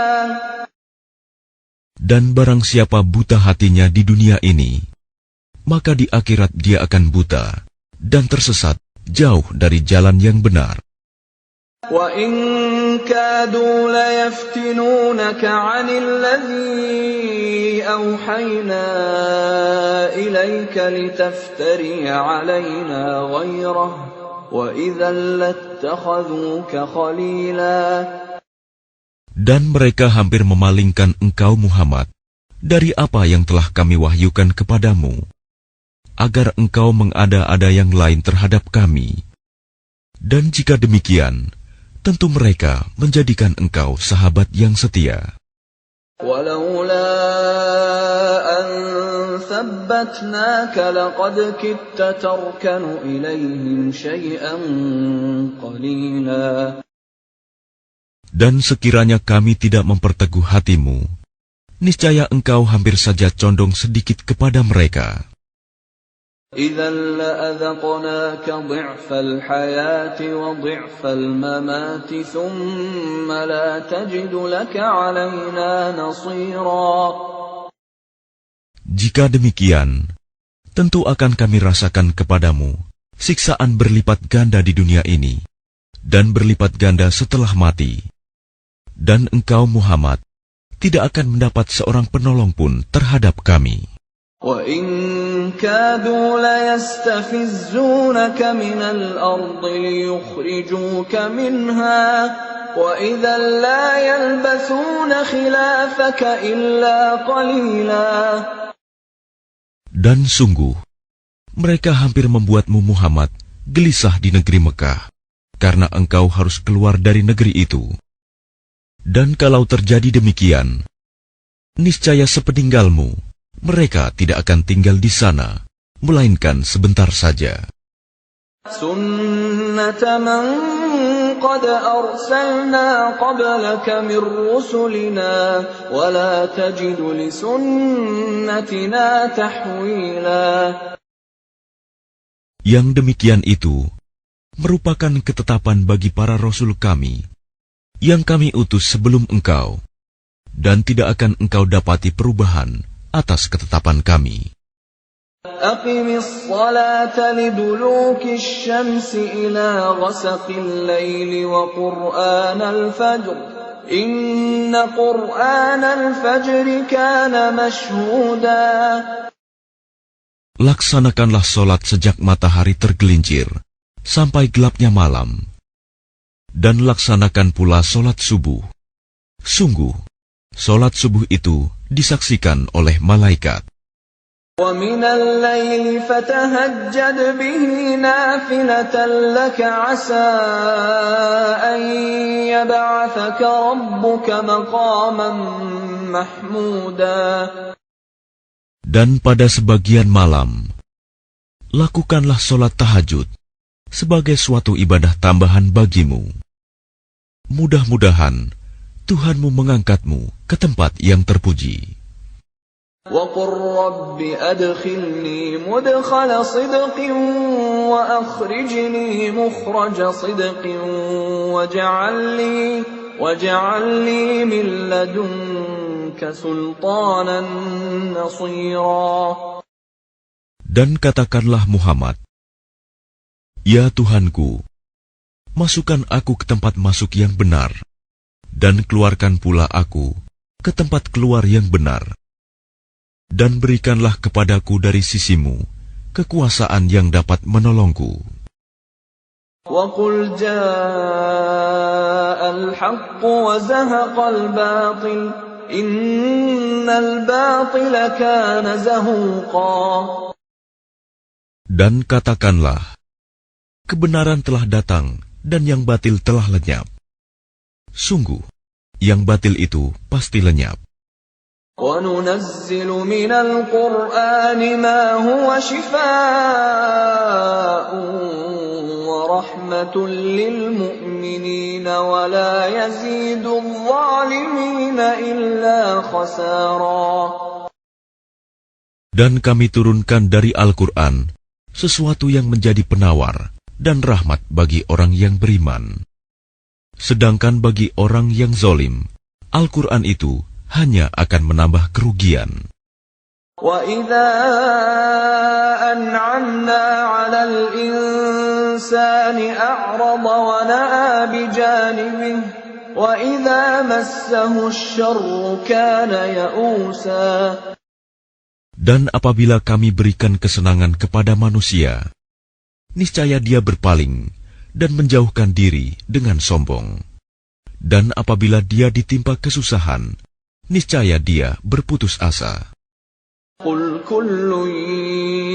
Dan barang siapa buta hatinya di dunia ini, maka di akhirat dia akan buta dan tersesat jauh dari jalan yang benar. وَإِنْ كَادُوا لَيَفْتِنُونَكَ عَنِ الَّذِي أَوْحَيْنَا إِلَيْكَ لِتَفْتَرِيَ عَلَيْنَا غَيْرَهُ وَإِذًا لَاتَّخَذُوكَ خَلِيلًا. Dan mereka hampir memalingkan engkau Muhammad dari apa yang telah Kami wahyukan kepadamu, agar engkau mengada-ada yang lain terhadap Kami. Dan jika demikian, tentu mereka menjadikan engkau sahabat yang setia. وَلَوْلَا أَنْ ثَبَّتْنَاكَ لَقَدْ كِدتَّ تَرْكَنُ إِلَيْهِمْ شَيْئًا قَلِيلًا. Dan sekiranya Kami tidak memperteguh hatimu, niscaya engkau hampir saja condong sedikit kepada mereka. إِذًا لَأَذَقْنَاكَ ضِعْفَ الْحَيَاةِ وَضِعْفَ الْمَمَاتِ ثُمَّ لَا تَجِدُ لَكَ عَلَيْنَا نَصِيرًا. Jika demikian, tentu akan Kami rasakan kepadamu siksaan berlipat ganda di dunia ini, dan berlipat ganda setelah mati. Dan engkau Muhammad tidak akan mendapat seorang penolong pun terhadap Kami. وَإِنْ كَادُوا لَيَسْتَفِزُّونَكَ مِنَ الْأَرْضِ لِيُخْرِجُوكَ مِنْهَا وَإِذًا لَا يَلْبَثُونَ خِلَافَكَ إِلَّا قَلِيلًا. Dan sungguh, Mereka hampir membuatmu Muhammad gelisah di negeri Mekah, karena engkau harus keluar dari negeri itu. Dan kalau terjadi demikian, niscaya sepeninggalmu, mereka tidak akan tinggal di sana, melainkan sebentar saja. Sunnata man qad arsalna qablaka min rusulina wa la tajidu li sunnatina tahwila. Yang demikian itu merupakan ketetapan bagi para rasul kami yang kami utus sebelum engkau, dan tidak akan engkau dapati perubahan atas ketetapan kami. Aqimis salata liduluki syamsi ila ghasaqil layli wa qur'anal fajr. Inna qur'anal fajri kana mashhuda. Laksanakanlah solat sejak matahari tergelincir sampai gelapnya malam, dan laksanakan pula solat subuh. Sungguh, solat subuh itu disaksikan oleh malaikat. وَمِنَ اللَّيْلِ فَتَهَجَّدْ بِهِ نَافِلَةً لَكَ عَسَىٰ أَن يَبْعَثَكَ رَبُّكَ مَقَامًا مَّحْمُودًا. Dan pada sebagian malam, lakukanlah solat tahajud sebagai suatu ibadah tambahan bagimu. Mudah-mudahan Tuhanmu mengangkatmu ke tempat yang terpuji. وَقُلْ رَبِّ أَدْخِلْنِي مُدْخَلَ صِدْقٍ وَأَخْرِجْنِي مُخْرَجَ صِدْقٍ وَاجْعَلْ لِي مِن لَّدُنكَ سُلْطَانًا نَّصِيرًا. Dan katakanlah Muhammad, Ya Tuhanku, masukkan aku ke tempat masuk yang benar, dan keluarkan pula aku ke tempat keluar yang benar. Dan berikanlah kepadaku dari sisimu kekuasaan yang dapat menolongku. وَقُلْ جَاءَ الْحَقُّ وَزَهَقَ الْبَاطِلُ إِنَّ الْبَاطِلَ كَانَ زَهُوقًا. Dan katakanlah, kebenaran telah datang dan yang batil telah lenyap. Sungguh, yang batil itu pasti lenyap. وَنُنَزِّلُ مِنَ الْقُرْآنِ مَا هُوَ شِفَاءٌ وَرَحْمَةٌ لِّلْمُؤْمِنِينَ وَلَا يَزِيدُ الظَّالِمِينَ إِلَّا خَسَارًا. Dan kami turunkan dari Al-Quran sesuatu yang menjadi penawar dan rahmat bagi orang yang beriman. Sedangkan bagi orang yang zalim, Al-Quran itu hanya akan menambah kerugian. وَإِذَا أَنْعَمْنَا عَلَى الْإِنسَانِ أَعْرَضَ وَنَأَىٰ بِجَانِبِهِ وَإِذَا مَسَّهُ الشَّرُّ كَانَ يَئُوسًا. Dan apabila kami berikan kesenangan kepada manusia, niscaya dia berpaling dan menjauhkan diri dengan sombong. Dan apabila dia ditimpa kesusahan, niscaya dia berputus asa. قُلْ كُلٌّ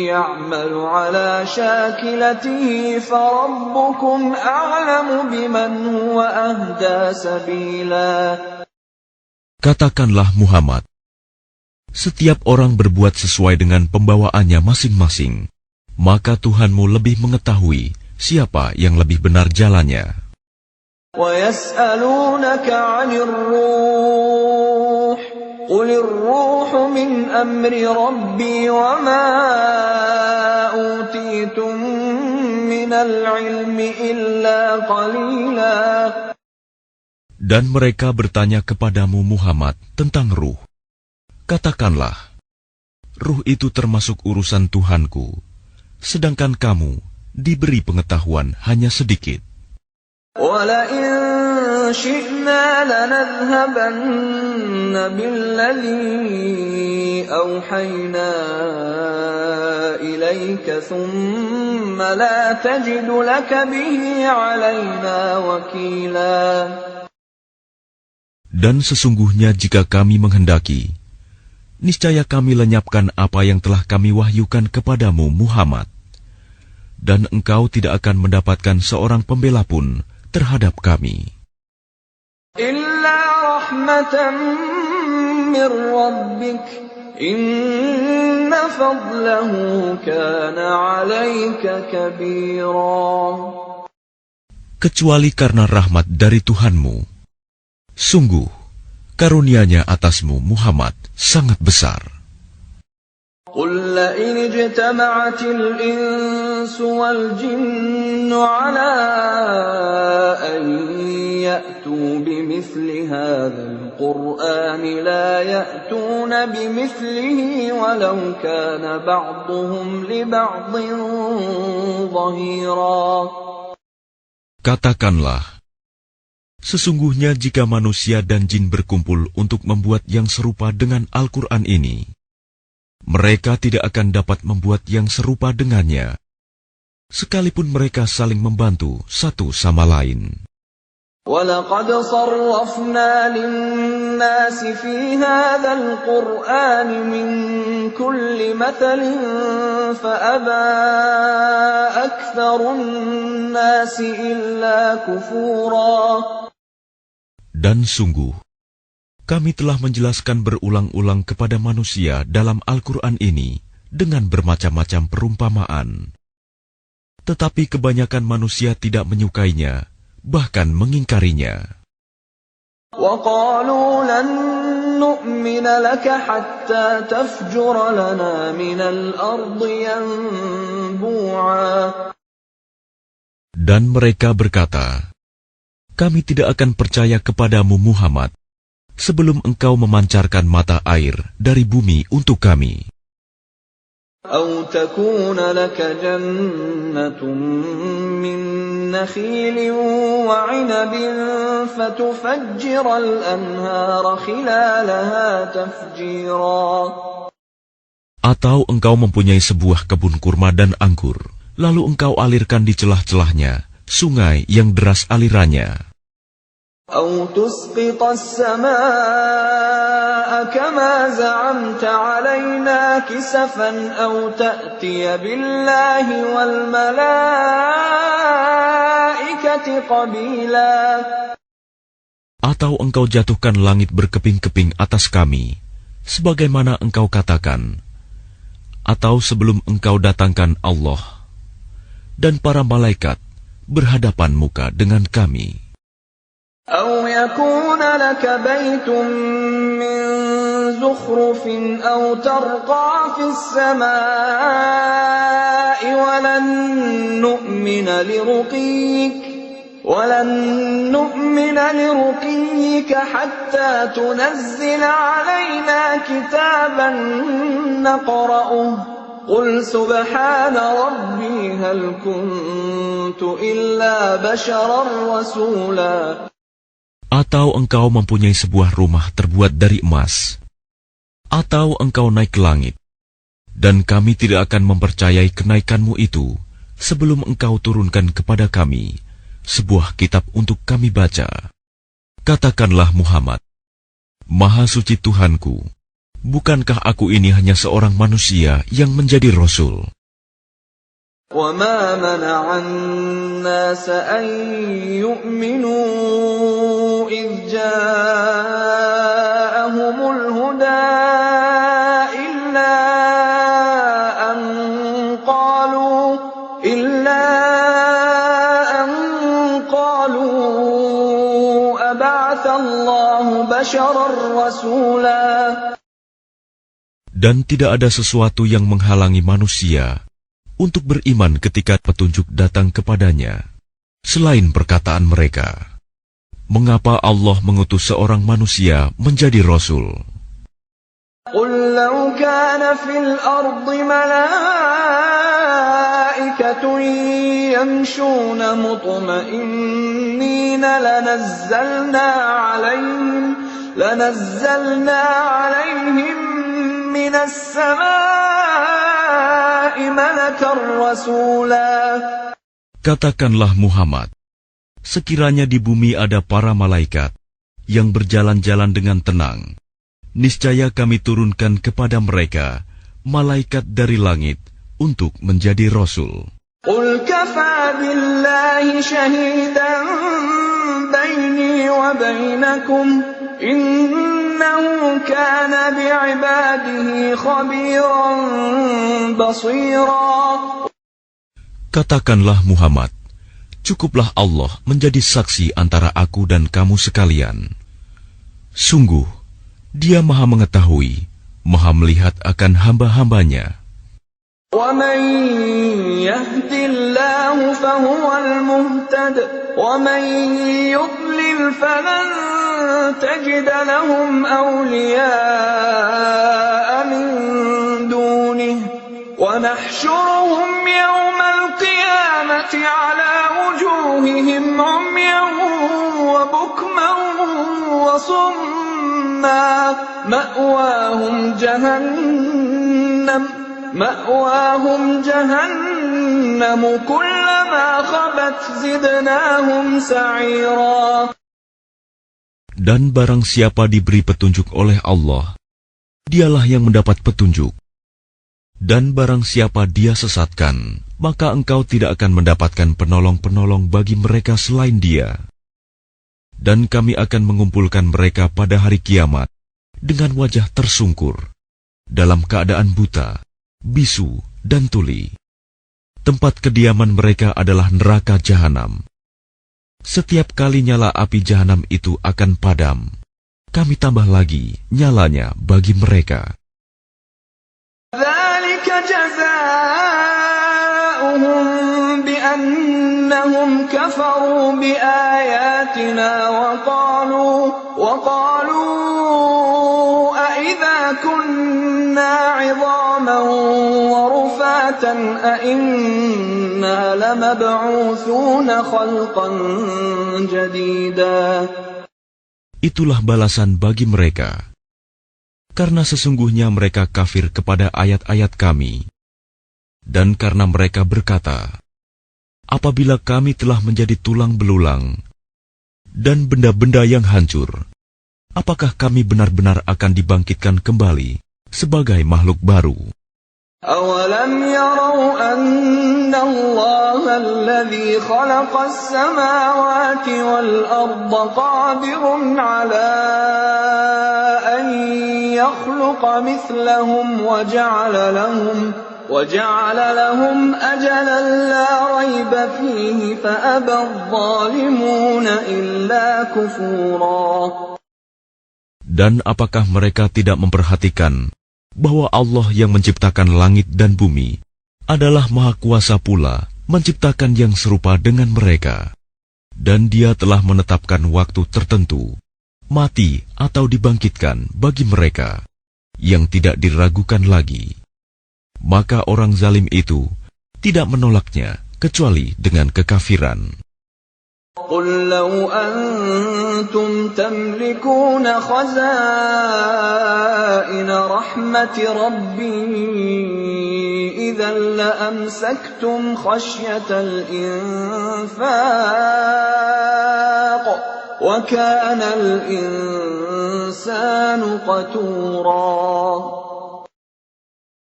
يَعْمَلُ عَلَى شَاكِلَتِهِ فَرَبُّكُمْ أَعْلَمُ بِمَنْ هُوَ أَهْدَىٰ سَبِيلًا. Katakanlah Muhammad, setiap orang berbuat sesuai dengan pembawaannya masing-masing, maka Tuhanmu lebih mengetahui siapa yang lebih benar jalannya. وَيَسْأَلُونَكَ عَنِ الرُّوحِ قُلِ الرُّوحُ مِنْ أَمْرِ رَبِّي وَمَا أُوتِيتُم مِّنَ الْعِلْمِ إِلَّا قَلِيلًا. Dan mereka bertanya kepadamu Muhammad tentang ruh. Katakanlah, ruh itu termasuk urusan Tuhanku, sedangkan kamu diberi pengetahuan hanya sedikit. وَلَئِن شِئْنَا لَنَذْهَبَنَّ بِالَّذِي أَوْحَيْنَا إِلَيْكَ ثُمَّ لَا تَجِدُ لَكَ بِهِ عَلَيْنَا وَكِيلًا. Dan sesungguhnya jika kami menghendaki, niscaya kami lenyapkan apa yang telah kami wahyukan kepadamu Muhammad, dan engkau tidak akan mendapatkan seorang pembela pun terhadap kami. إِلَّا رَحْمَةً مِّن رَّبِّكَ إِنَّ فَضْلَهُ كَانَ عَلَيْكَ كَبِيرًا. Kecuali karena rahmat dari Tuhanmu, sungguh karunia-Nya atasmu Muhammad sangat besar. قُل لَّئِنِ اجْتَمَعَتِ الْإِنسُ وَالْجِنُّ عَلَىٰ أَن يَأْتُوا بِمِثْلِ هَٰذَا الْقُرْآنِ لَا يَأْتُونَ بِمِثْلِهِ وَلَوْ كَانَ بَعْضُهُمْ لِبَعْضٍ ظَهِيرًا. Katakanlah, sesungguhnya jika manusia dan jin berkumpul untuk membuat yang serupa dengan Al-Quran ini, mereka tidak akan dapat membuat yang serupa dengannya, sekalipun mereka saling membantu satu sama lain. وَلَقَدْ صَرَّفْنَا لِلنَّاسِ فِي هَٰذَا الْقُرْآنِ مِنْ كُلِّ مَثَلٍ فَأَبَىٰ أَكْثَرُ النَّاسِ إِلَّا كُفُورًا. Dan sungguh, kami telah menjelaskan berulang-ulang kepada manusia dalam Al-Quran ini dengan bermacam-macam perumpamaan. Tetapi kebanyakan manusia tidak menyukainya, bahkan mengingkarinya. وَقَالُوا لَن نُّؤْمِنَ لَكَ حَتَّىٰ تَفْجُرَ لَنَا مِنَ الْأَرْضِ يَنبُوعًا. Dan mereka berkata, kami tidak akan percaya kepadamu Muhammad sebelum engkau memancarkan mata air dari bumi untuk kami. أَوْ تَكُونَ لَكَ جَنَّةٌ مِّن نَّخِيلٍ وَعِنَبٍ فَتُفَجِّرَ الْأَنْهَارَ خِلَالَهَا تَفْجِيرًا. Atau engkau mempunyai sebuah kebun kurma dan anggur, lalu engkau alirkan di celah-celahnya sungai yang deras alirannya. أَوْ تُسْقِطَ السَّمَاءَ كَمَا زَعَمْتَ عَلَيْنَا كِسَفًا أَوْ تَأْتِيَ بِاللَّهِ وَالْمَلَائِكَةِ قَبِيلًا. Atau engkau jatuhkan langit berkeping-keping atas kami, sebagaimana engkau katakan, atau sebelum engkau datangkan Allah dan para malaikat berhadapan muka dengan kami. أَوْ يَكُونَ لَكَ بَيْتٌ مِّن زُخْرُفٍ أَوْ تَرْقَىٰ فِي السَّمَاءِ وَلَن نُّؤْمِنَ لِرُقِيِّكَ حَتَّىٰ تُنَزِّلَ عَلَيْنَا كِتَابًا نَّقْرَؤُهُ قُلْ سُبْحَانَ رَبِّي هَلْ كُنتُ إِلَّا بَشَرًا رَّسُولًا. Atau engkau mempunyai sebuah rumah terbuat dari emas, atau engkau naik ke langit, dan kami tidak akan mempercayai kenaikanmu itu sebelum engkau turunkan kepada kami sebuah kitab untuk kami baca. Katakanlah Muhammad, Maha Suci Tuhanku, bukankah aku ini hanya seorang manusia yang menjadi Rasul? وَمَا مَنَعَ النَّاسَ أَن يُؤْمِنُوا إِذْ جَاءَهُمُ الْهُدَىٰ إِلَّا أَن قَالُوا أَبَعَثَ اللَّهُ بَشَرًا رَّسُولًا. Dan tidak ada sesuatu yang menghalangi manusia untuk beriman ketika petunjuk datang kepadanya, selain perkataan mereka, mengapa Allah mengutus seorang manusia menjadi Rasul? قُل لَّوْ كَانَ فِي الْأَرْضِ مَلَائِكَةٌ يَمْشُونَ مُطْمَئِنِّينَ لَنَزَّلْنَا عَلَيْهِم مِّنَ السَّمَاءِ مَلَكًا رَّسُولًا. Katakanlah Muhammad, sekiranya di bumi ada para malaikat yang berjalan-jalan dengan tenang, niscaya kami turunkan kepada mereka malaikat dari langit untuk menjadi rasul. قل كفى بالله شهيدا بيني وبينكم إنه كان بعباده خبيرا بصيرا. Katakanlah Muhammad, cukuplah Allah menjadi saksi antara aku dan kamu sekalian. Sungguh, Dia Maha mengetahui, Maha melihat akan hamba-hambanya. وَمَن يَهْدِ اللَّهُ فَهُوَ الْمُهْتَدِ وَمَن يُضْلِلْ فَلَن تَجِدَ لَهُمْ أَوْلِيَاءَ مِن دُونِهِ وَنَحْشُرُهُمْ يَوْمَ الْقِيَامَةِ عَلَى وُجُوهِهِمْ عُمْيًا وَبُكْمًا وَصُمًّا مَأْوَاهُمْ جَهَنَّمُ كُلَّمَا خَبَتْ زِدْنَاهُمْ سَعِيرًا. Dan barang siapa diberi petunjuk oleh Allah, dialah yang mendapat petunjuk. Dan barang siapa Dia sesatkan, maka engkau tidak akan mendapatkan penolong-penolong bagi mereka selain Dia. Dan kami akan mengumpulkan mereka pada hari kiamat dengan wajah tersungkur, dalam keadaan buta, bisu, dan tuli. Tempat kediaman mereka adalah neraka jahanam. Setiap kali nyala api jahanam itu akan padam, kami tambah lagi nyalanya bagi mereka. ذَلِكَ جَزَاؤُهُم بِأَنَّهُمْ كَفَرُوا بِآيَاتِنَا وَقَالُوا أَإِذَا كُنَّا عِظَامًا وَرُفَاتًا أَإِنَّا لَمَبْعُوثُونَ خَلْقًا جَدِيدًا. Itulah balasan bagi mereka, karena sesungguhnya mereka kafir kepada ayat-ayat kami, dan karena mereka berkata, apabila kami telah menjadi tulang belulang dan benda-benda yang hancur, apakah kami benar-benar akan dibangkitkan kembali sebagai makhluk baru? أَوَلَمْ يَرَوْا أَنَّ اللَّهَ الَّذِي خَلَقَ السَّمَاوَاتِ وَالْأَرْضَ قَادِرٌ عَلَىٰ أَن يَخْلُقَ مِثْلَهُمْ وَجَعَلَ لَهُمْ أَجَلًا لَّا رَيْبَ فِيهِ فَأَبَى الظَّالِمُونَ إِلَّا كُفُورًا. Dan apakah mereka tidak memperhatikan bahwa Allah yang menciptakan langit dan bumi adalah Maha Kuasa pula menciptakan yang serupa dengan mereka, dan Dia telah menetapkan waktu tertentu, mati atau dibangkitkan bagi mereka yang tidak diragukan lagi. Maka orang zalim itu tidak menolaknya kecuali dengan kekafiran. قُل لَّوْ أَنتُمْ تَمْلِكُونَ خَزَائِنَ رَحْمَةِ رَبِّي إِذًا لَّأَمْسَكْتُمْ خَشْيَةَ الْإِنفَاقِ وَكَانَ الْإِنسَانُ قَتُورًا.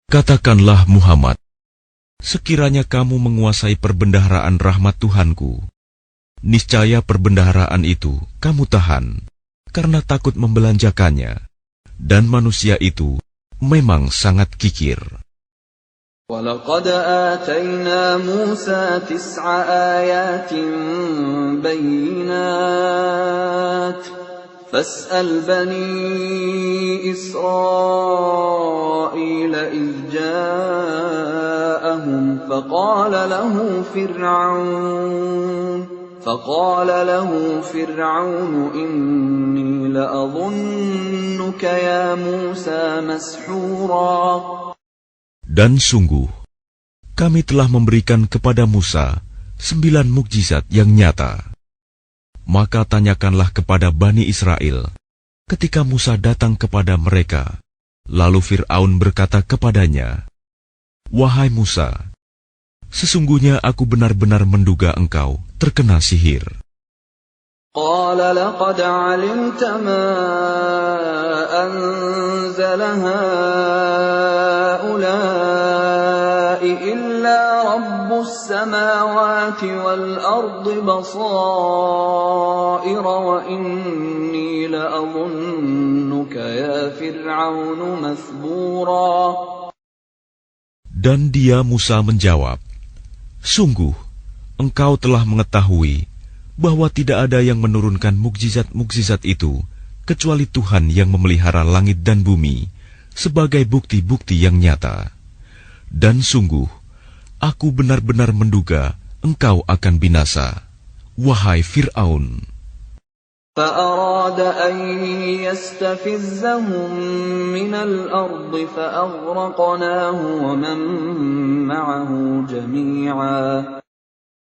Katakanlah Muhammad, sekiranya kamu menguasai perbendaharaan rahmat Tuhanku, niscaya perbendaharaan itu kamu tahan, karena takut membelanjakannya, dan manusia itu memang sangat kikir. وَلَقَدْ آتَيْنَا مُوسَى 9 آيَاتٍ بَيِّنَاتٍ فَاسْأَلْ بَنِي إِسْرَائِيلَ إِذْ جَاءَهُمْ فقال له فرعون إني لأظنك يا موسى مسحورا. Dan sungguh, kami telah memberikan kepada Musa 9 mukjizat yang nyata. Maka tanyakanlah kepada Bani Israel ketika Musa datang kepada mereka. Lalu Fir'aun berkata kepadanya, "Wahai Musa, sesungguhnya aku benar-benar menduga engkau terkena sihir." قال لقد علمت ما أنزل هؤلاء إلا رب السماوات والأرض بصائر وإني لأظنك يا فرعون مثبورا. Dan dia Musa menjawab, "Sungguh, engkau telah mengetahui bahwa tidak ada yang menurunkan mukjizat-mukjizat itu kecuali Tuhan yang memelihara langit dan bumi sebagai bukti-bukti yang nyata. Dan sungguh, aku benar-benar menduga engkau akan binasa, wahai Fir'aun." فأراد أن يستفزهم من الأرض فأغرقناه ومن معه جميعا.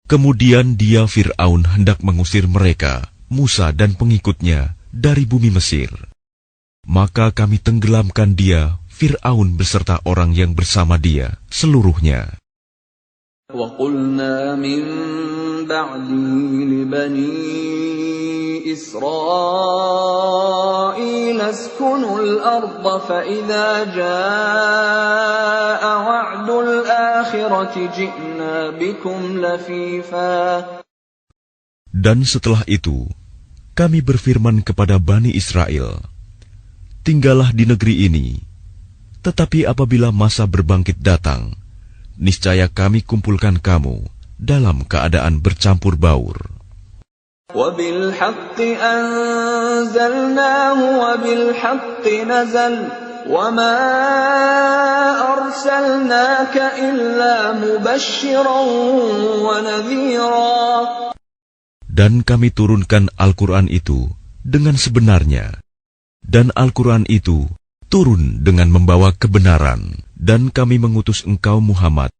Kemudian dia Fir'aun hendak mengusir mereka, Musa dan pengikutnya, dari bumi Mesir. Maka kami tenggelamkan dia, Fir'aun beserta orang yang bersama dia, seluruhnya. وَقُلْنَا مِنْ بَعْدِهِ لِبَنِي إِسْرَائِيلَ اسْكُنُوا الْأَرْضَ فَإِذَا جَاءَ وَعْدُ الْآخِرَةِ جِئْنَا بِكُمْ لَفِيفًا. Dan setelah itu, kami berfirman kepada Bani Israel, "Tinggallah di negeri ini, tetapi apabila masa berbangkit datang, niscaya kami kumpulkan kamu dalam keadaan bercampur baur." وَبِالْحَقِّ أَنزَلْنَاهُ وَبِالْحَقِّ نَزَلَ وَمَا أَرْسَلْنَاكَ إِلَّا مُبَشِّرًا وَنَذِيرًا. Dan kami turunkan Al-Quran itu dengan sebenarnya, dan Al-Quran itu turun dengan membawa kebenaran, dan kami mengutus engkau Muhammad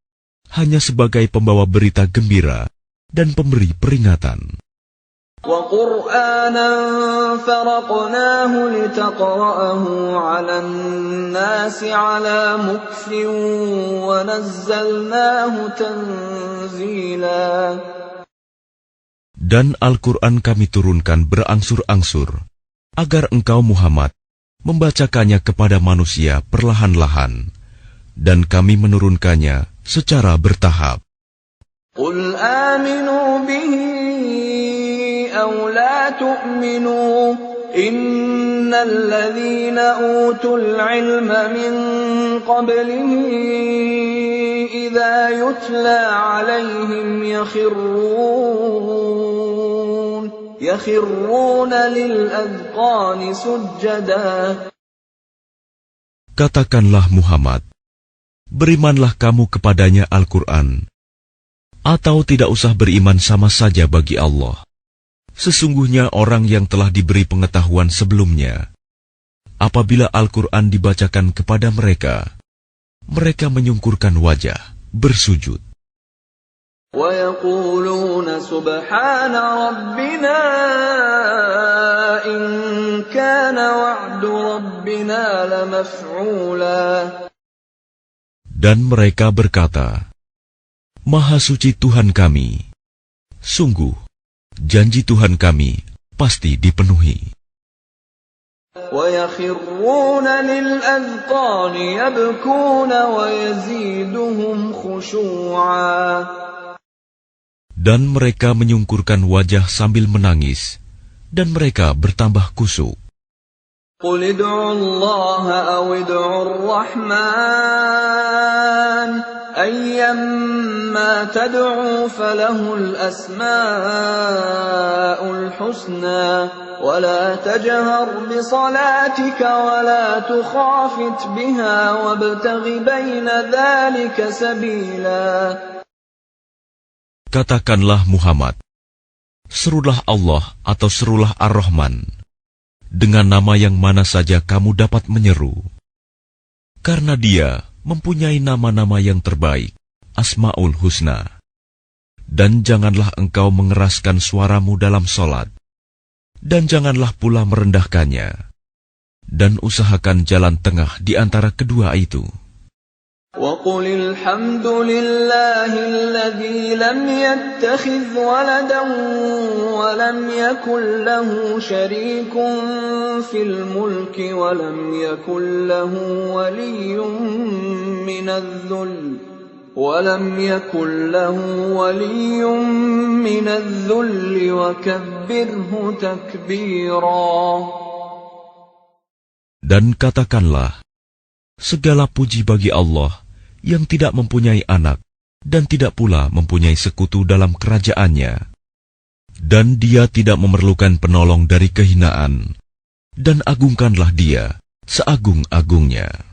hanya sebagai pembawa berita gembira dan pemberi peringatan. وَقُرْآنًا فَرَقْنَاهُ لِتَقْرَأَهُ عَلَى النَّاسِ عَلَى مُكْثٍ وَنَزَّلْنَاهُ تَنزِيلًا. Dan Al-Quran kami turunkan berangsur-angsur, agar engkau Muhammad membacakannya kepada manusia perlahan-lahan, dan kami menurunkannya secara bertahap. قُلْ آمِنُوا بِهِ أَوْ لَا تُؤْمِنُوا إِنَّ الَّذِينَ أُوتُوا الْعِلْمَ مِنْ قَبْلِهِ إِذَا يُتْلَى عَلَيْهِمْ يَخِرُّونَ لِلْأَذْقَانِ سُجَّدًا. Katakanlah Muhammad, berimanlah kamu kepadanya Al-Quran, atau tidak usah beriman sama saja bagi Allah. Sesungguhnya orang yang telah diberi pengetahuan sebelumnya, apabila Al-Quran dibacakan kepada mereka, mereka menyungkurkan wajah, bersujud. وَيَقُولُونَ سُبْحَانَ رَبِّنَا إِنْ كَانَ وَعْدُ رَبِّنَا لَمَفْعُولًا. Dan mereka berkata, "Maha suci Tuhan kami, sungguh janji Tuhan kami pasti dipenuhi." وَيَخِرُّونَ لِلْأَذْقَانِ يَبْكُونَ وَيَزِيدُهُمْ خُشُوعًا. Dan mereka menyungkurkan wajah sambil menangis, dan mereka bertambah khusyuk. قُلِ ادْعُوا اللَّهَ أَوِ ادْعُوا الرَّحْمَنَ أَيًّمَّا تَدْعُوا فَلَهُ الْأَسْمَاءُ الْحُسْنَى وَلَا تَجْهَرْ بِصَلَاتِكَ وَلَا تُخَافِتْ بِهَا وَابْتَغِ بَيْنَ ذَلِكَ سَبِيلًا. Katakanlah Muhammad, serulah Allah atau serulah Ar-Rahman, dengan nama yang mana saja kamu dapat menyeru. Karena dia mempunyai nama-nama yang terbaik, Asma'ul Husna. Dan janganlah engkau mengeraskan suaramu dalam solat, dan janganlah pula merendahkannya, dan usahakan jalan tengah di antara kedua itu. وَقُلِ الْحَمْدُ لِلَّهِ الَّذِي لَمْ يَتَّخِذْ وَلَدًا وَلَمْ يَكُنْ لَهُ شَرِيكٌ فِي الْمُلْكِ وَلَمْ يَكُنْ لَهُ وَلِيٌّ مِّنَ الذُّلِّ وَكَبِّرْهُ تَكْبِيرًا. Dan katakanlah, segala puji bagi Allah yang tidak mempunyai anak dan tidak pula mempunyai sekutu dalam kerajaannya. Dan Dia tidak memerlukan penolong dari kehinaan, dan agungkanlah Dia seagung-agungnya.